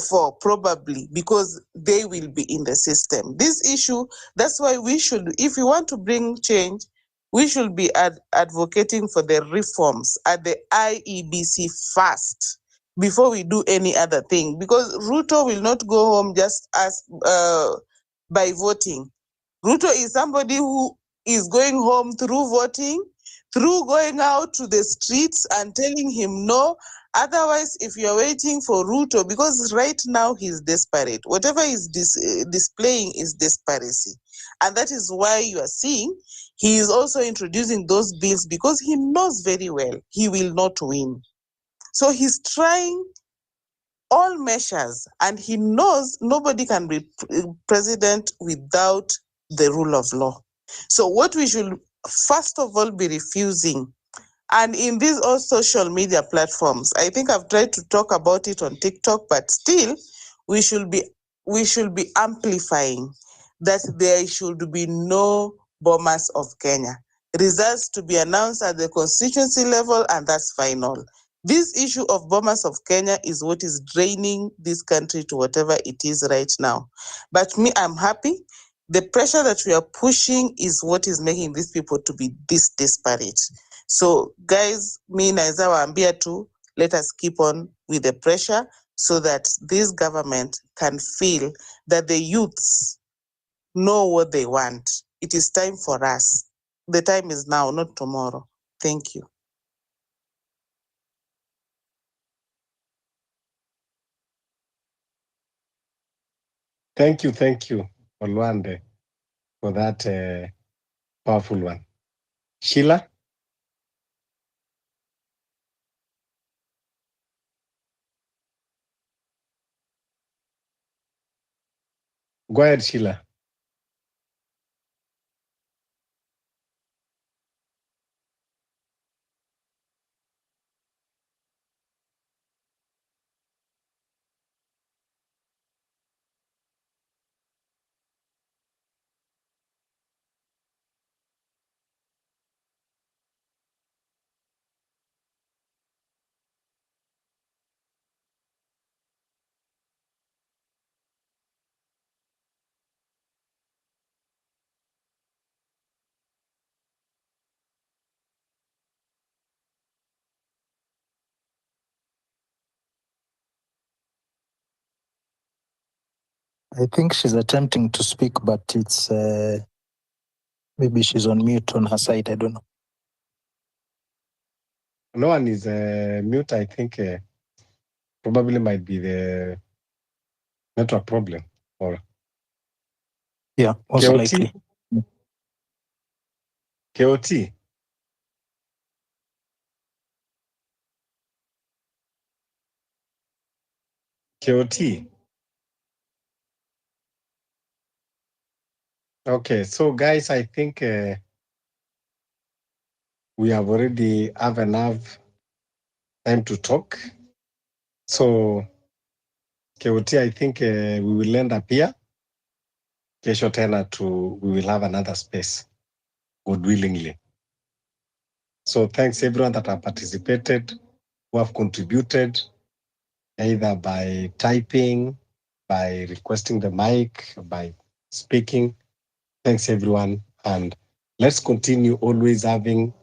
for, probably because they will be in the system. This issue, that's why we should, if we want to bring change, we should be advocating for the reforms at the IEBC first before we do any other thing, because Ruto will not go home just as by voting. Ruto is somebody who is going home through voting, through going out to the streets and telling him no. Otherwise, if you're waiting for Ruto, because right now he's desperate, whatever he's displaying is desperacy. And that is why you are seeing he is also introducing those bills, because he knows very well he will not win. So he's trying all measures, and he knows nobody can be president without the rule of law. So what we should first of all be refusing, and in these all social media platforms, I think I've tried to talk about it on TikTok, but still we should be amplifying that there should be no Bomas of Kenya. Results to be announced at the constituency level, and that's final. This issue of Bomas of Kenya is what is draining this country to whatever it is right now. But me, I'm happy. The pressure that we are pushing is what is making these people to be this desperate. So guys, me naweza waambia tu, let us keep on with the pressure so that this government can feel that the youths know what they want. It is time for us. The time is now, not tomorrow. Thank you. Thank you, Olwande, for that powerful one. Sheila? Go ahead, Sheila. I think she's attempting to speak, but it's maybe she's on mute on her side. I don't know. No one is mute. I think probably might be the network problem. Or Yeah, most KOT? likely. KOT? KOT? Okay, so guys, I think we have already have enough time to talk. So, Keuti, I think we will end up here. Kesho tena we will have another space, God willingly. So thanks everyone that have participated, who have contributed, either by typing, by requesting the mic, by speaking. Thanks everyone. And let's continue always having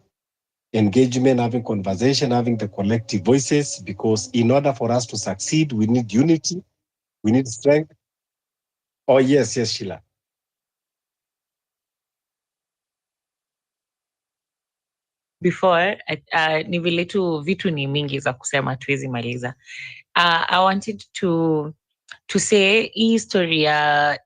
engagement, having conversation, having the collective voices, because in order for us to succeed, we need unity, we need strength. Oh, yes, Sheila. Before ni vile tu vitu ni mingi za kusema tuwezi maliza. I wanted to say hii story I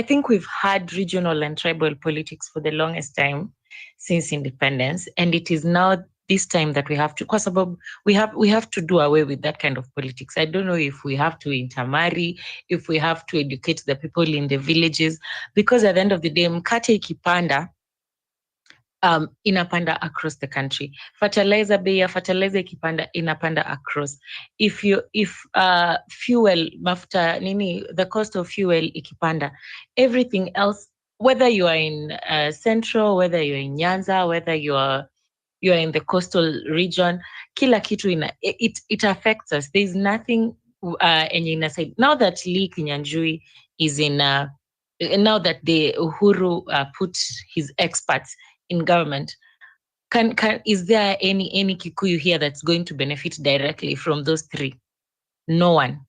think we've had regional and tribal politics for the longest time since independence, and it is now this time that we have to, kwa sababu we have to do away with that kind of politics. I don't know if we have to intermarry, if we have to educate the people in the villages, because at the end of the day, mkate ikipanda, inapanda across the country. Fertilizer, bei ya fertilizer ikipanda, inapanda across. If fuel, mafuta, the cost of fuel ikipanda, everything else, whether you are in Central, whether you're in Nyanza, whether you are in the coastal region, kila kitu it affects us. There's nothing enye inasaidia. Now that Lee Kinyanjui is in, now that the Uhuru put his experts in government, is there any Kikuyu here that's going to benefit directly from those three? No one.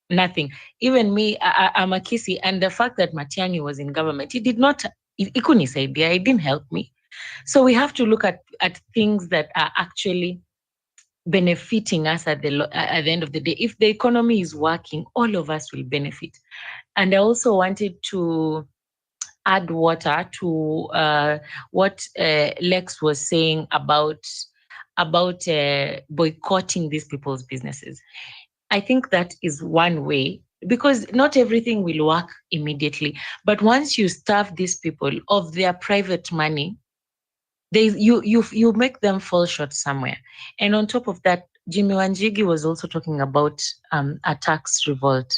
Nothing. Even me, I'm a Kisi, and the fact that Matiang'i was in government, it didn't help me. So we have to look at things that are actually benefiting us at the end of the day. If the economy is working, all of us will benefit. And I also wanted to add water to what Lex was saying about boycotting these people's businesses. I think that is one way, because not everything will work immediately. But once you starve these people of their private money, you make them fall short somewhere. And on top of that, Jimmy Wanjigi was also talking about a tax revolt,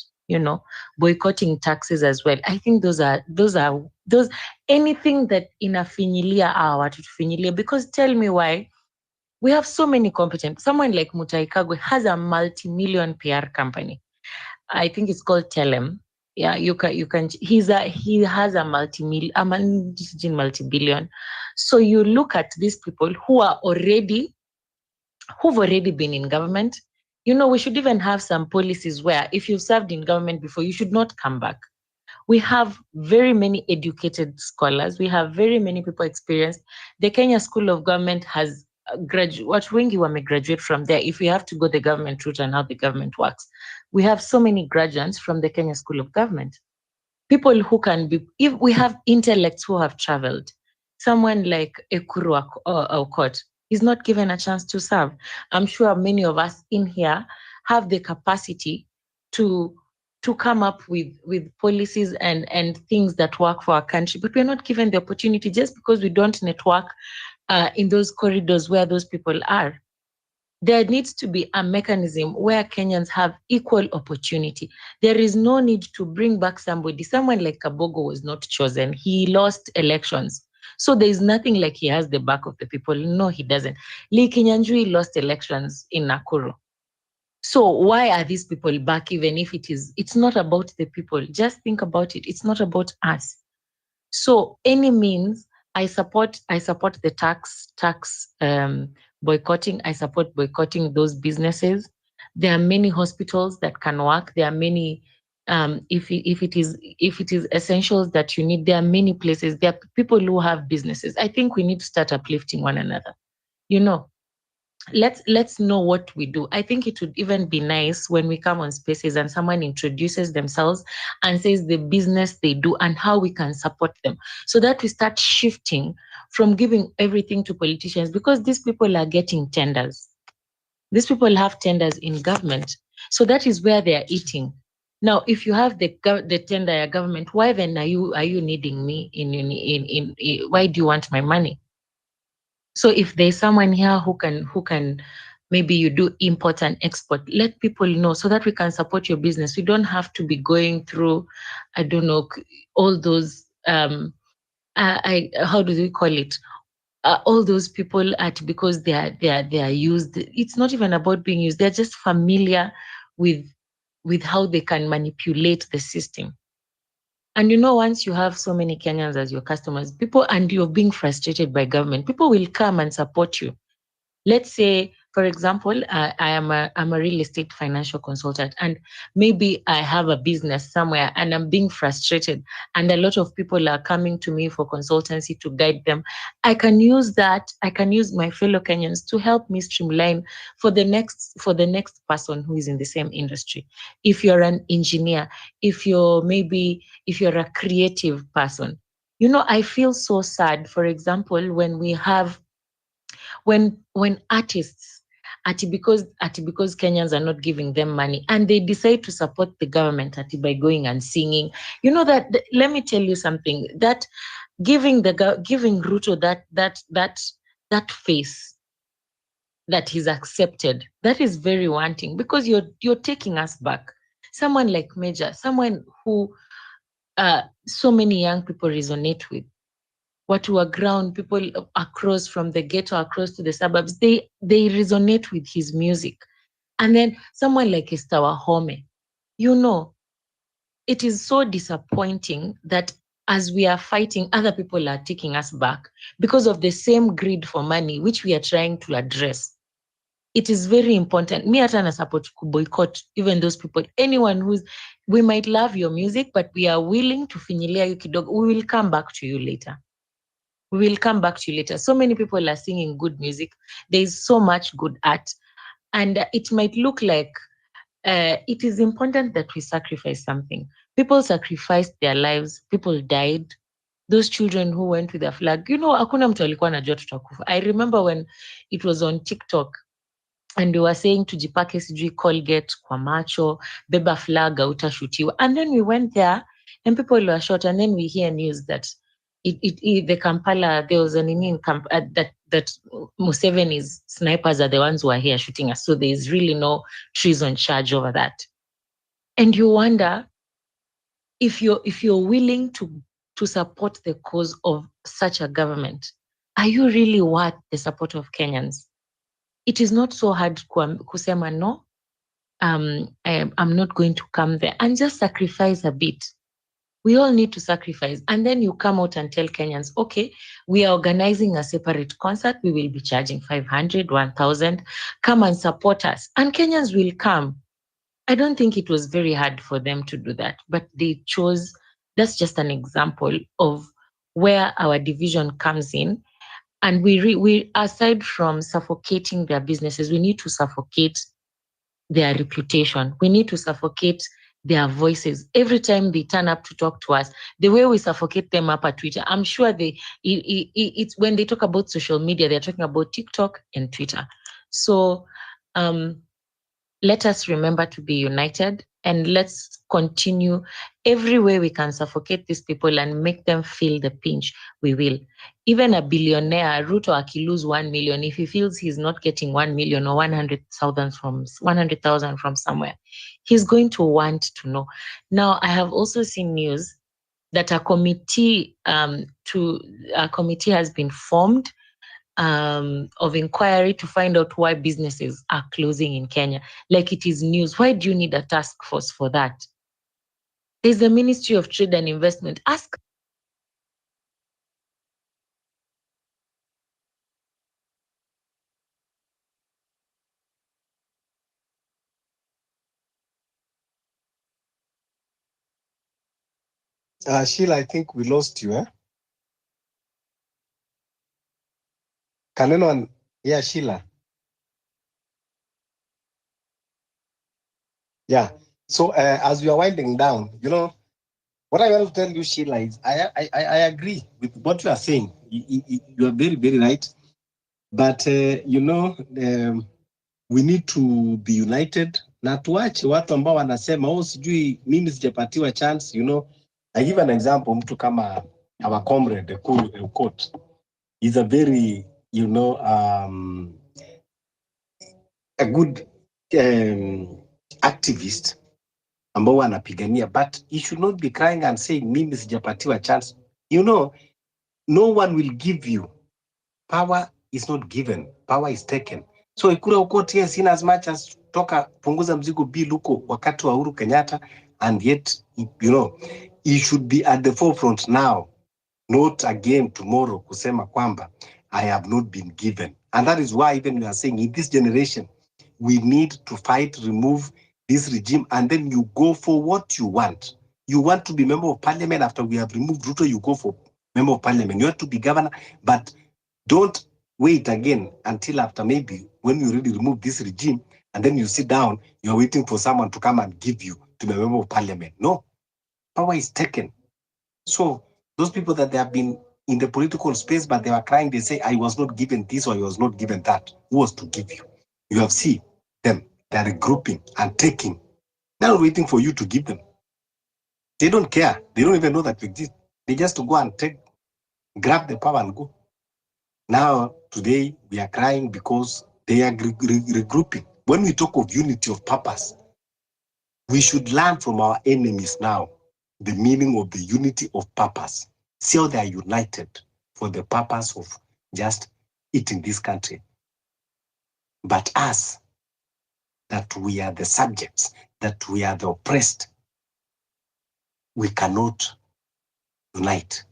boycotting taxes as well. I think those anything that inafinyilia our watu tufinyilia, because tell me why. We have so many competent. Someone like Mutai Kagwe has a multi-million PR company. I think it's called Telem. Yeah, you can. He has a multi-billion. So you look at these people who've already been in government. We should even have some policies where if you've served in government before, you should not come back. We have very many educated scholars. We have very many people experienced. The Kenya School of Government has watu wengi wamegraduate from there. If we have to go the government route and how the government works, we have so many graduates from the Kenya School of Government. People who can be, if we have intellects who have traveled, someone like Ekuru Aukot is not given a chance to serve. I'm sure many of us in here have the capacity to come up with policies and things that work for our country, but we're not given the opportunity just because we don't network in those corridors where those people are. There needs to be a mechanism where Kenyans have equal opportunity. There is no need to bring back somebody. Someone like Kabogo was not chosen. He lost elections. So there is nothing like he has the back of the people. No, he doesn't. Lee Kinyanjui lost elections in Nakuru. So why are these people back, even if it's not about the people? Just think about it. It's not about us. So any means, I support the tax boycotting. I support boycotting those businesses. There are many hospitals that can work. There are many, if it is essentials that you need, there are many places. There are people who have businesses. I think we need to start uplifting one another. Let's know what we do. I think it would even be nice when we come on spaces and someone introduces themselves and says the business they do and how we can support them, so that we start shifting from giving everything to politicians, because these people are getting tenders. These people have tenders in government. So that is where they are eating. Now, if you have the tender government, why then are you needing me in why do you want my money? So if there's someone here who can maybe you do import and export, let people know so that we can support your business. We don't have to be going through, I don't know, all those how do we call it? All those people because they are used. It's not even about being used. They're just familiar with how they can manipulate the system. And once you have so many Kenyans as your customers, and you're being frustrated by government, people will come and support you. Let's say, for example, I'm a real estate financial consultant, and maybe I have a business somewhere and I'm being frustrated, and a lot of people are coming to me for consultancy to guide them. I can use that. I can use my fellow Kenyans to help me streamline for the next person who is in the same industry. If you're an engineer, if you're a creative person, I feel so sad. For example, when we have when artists because Kenyans are not giving them money and they decide to support the government by going and singing, let me tell you something, that giving Ruto that face that he's accepted, that is very wanting, because you're taking us back. Someone like Major, someone who so many young people resonate with, watu wa ground, people across from the ghetto, across to the suburbs, they resonate with his music. And then someone like Esther Wahome, it is so disappointing that as we are fighting, other people are taking us back because of the same greed for money, which we are trying to address. It is very important. Me hata na support to boycott even those people. Anyone we might love your music, but we are willing to finyilia you kidogo. We will come back to you later. So many people are singing good music. There is so much good art. And it might look like it is important that we sacrifice something. People sacrificed their lives. People died. Those children who went with a flag, hakuna mtu alikuwa anajua tutakufa. I remember when it was on TikTok and they were saying tujipake sijui Colgate kwa macho, beba flag utashutiwa. And then we went there and people were shot, and then we hear news that the Kampala, there was an Indian camp that Museveni's snipers are the ones who are here shooting us. So there is really no treason charge over that. And you wonder if you're willing to support the cause of such a government, are you really worth the support of Kenyans? It is not so hard kusema no. I'm not going to come there, and just sacrifice a bit. We all need to sacrifice. And then you come out and tell Kenyans, okay, we are organizing a separate concert. We will be charging 500, 1,000. Come and support us. And Kenyans will come. I don't think it was very hard for them to do that, but they chose. That's just an example of where our division comes in. And we aside from suffocating their businesses, we need to suffocate their reputation. We need to suffocate their voices. Every time they turn up to talk to us, the way we suffocate them up at Twitter, I'm sure it's when they talk about social media, they're talking about TikTok and Twitter. So let us remember to be united, and let's continue every way we can suffocate these people and make them feel the pinch. We will. Even a billionaire, Ruto, lose 1 million, if he feels he's not getting 1 million or 100,000 from somewhere, he's going to want to know. Now, I have also seen news that a committee has been formed of inquiry to find out why businesses are closing in Kenya. Like it is news. Why do you need a task force for that? There's the Ministry of Trade and Investment. Ask. Sheila, I think we lost you, eh? Can anyone hear Sheila? Yeah. So as we are winding down, what I want to tell you, Sheila, is I agree with what you are saying. You are very, very right. But, we need to be united na tuache watu ambao wanasema oh, sijui mimi sijapatiwa chance. I give an example, mtu kama our comrade Ukot is a very a good activist ambao anapigania, but he should not be crying and saying mimi sijapatiwa chance. No one will give you power. Is not given, power is taken. So Ekura Aukot, yes, in as much as toka punguza mzigo bill huko wakati wa Uhuru Kenyatta, and yet he should be at the forefront now, not again tomorrow kusema kwamba I have not been given. And that is why even we are saying in this generation we need to fight, remove this regime, and then you go for what you want. You want to be member of parliament. After we have removed Ruto, you go for member of parliament. You want to be governor, but don't wait again until after maybe when you really remove this regime, and then you sit down, you're waiting for someone to come and give you to be a member of parliament. No, power is taken. So those people that they have been in the political space, but they were crying, they say, I was not given this or I was not given that. Who was to give you? You have seen them, they are regrouping and taking. They're not waiting for you to give them. They don't care. They don't even know that you exist. They just go and take, grab the power and go. Now, today, we are crying because they are regrouping. When we talk of unity of purpose, we should learn from our enemies now the meaning of the unity of purpose. See how they are united for the purpose of just eating this country. But us, that we are the subjects, that we are the oppressed, we cannot unite.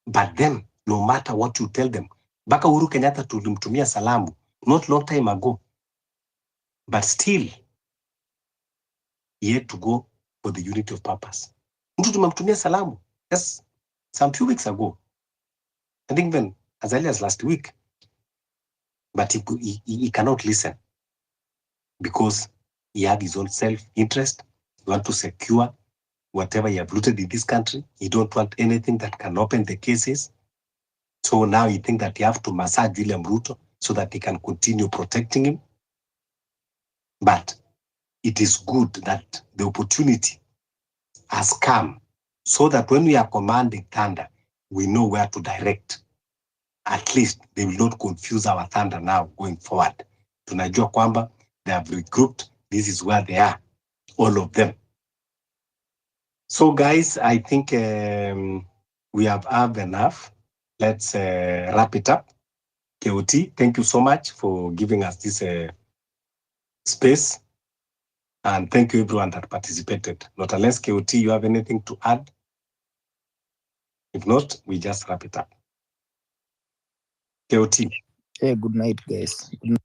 But them, no matter what you tell them, Baka Uhuru Kenyatta tulimtumia salamu not long time ago, but still he had to go for the unity of purpose. Mtu tumemtumia salamu just some few weeks ago, I think even as early as last week, but he cannot listen because he had his own self-interest. He want to secure whatever he have looted in this country. He don't want anything that can open the cases. So now he think that he have to massage William Ruto so that he can continue protecting him. But it is good that the opportunity has come so that when we are commanding thunder, we know where to direct. At least they will not confuse our thunder now going forward. Tunajua kwamba they have regrouped. This is where they are, all of them. So guys, I think we have had enough. Let's wrap it up. KOT, thank you so much for giving us this space. And thank you everyone that participated. Not unless KOT, you have anything to add? If not, we just wrap it up. KOT. Hey, good night, guys. Good night.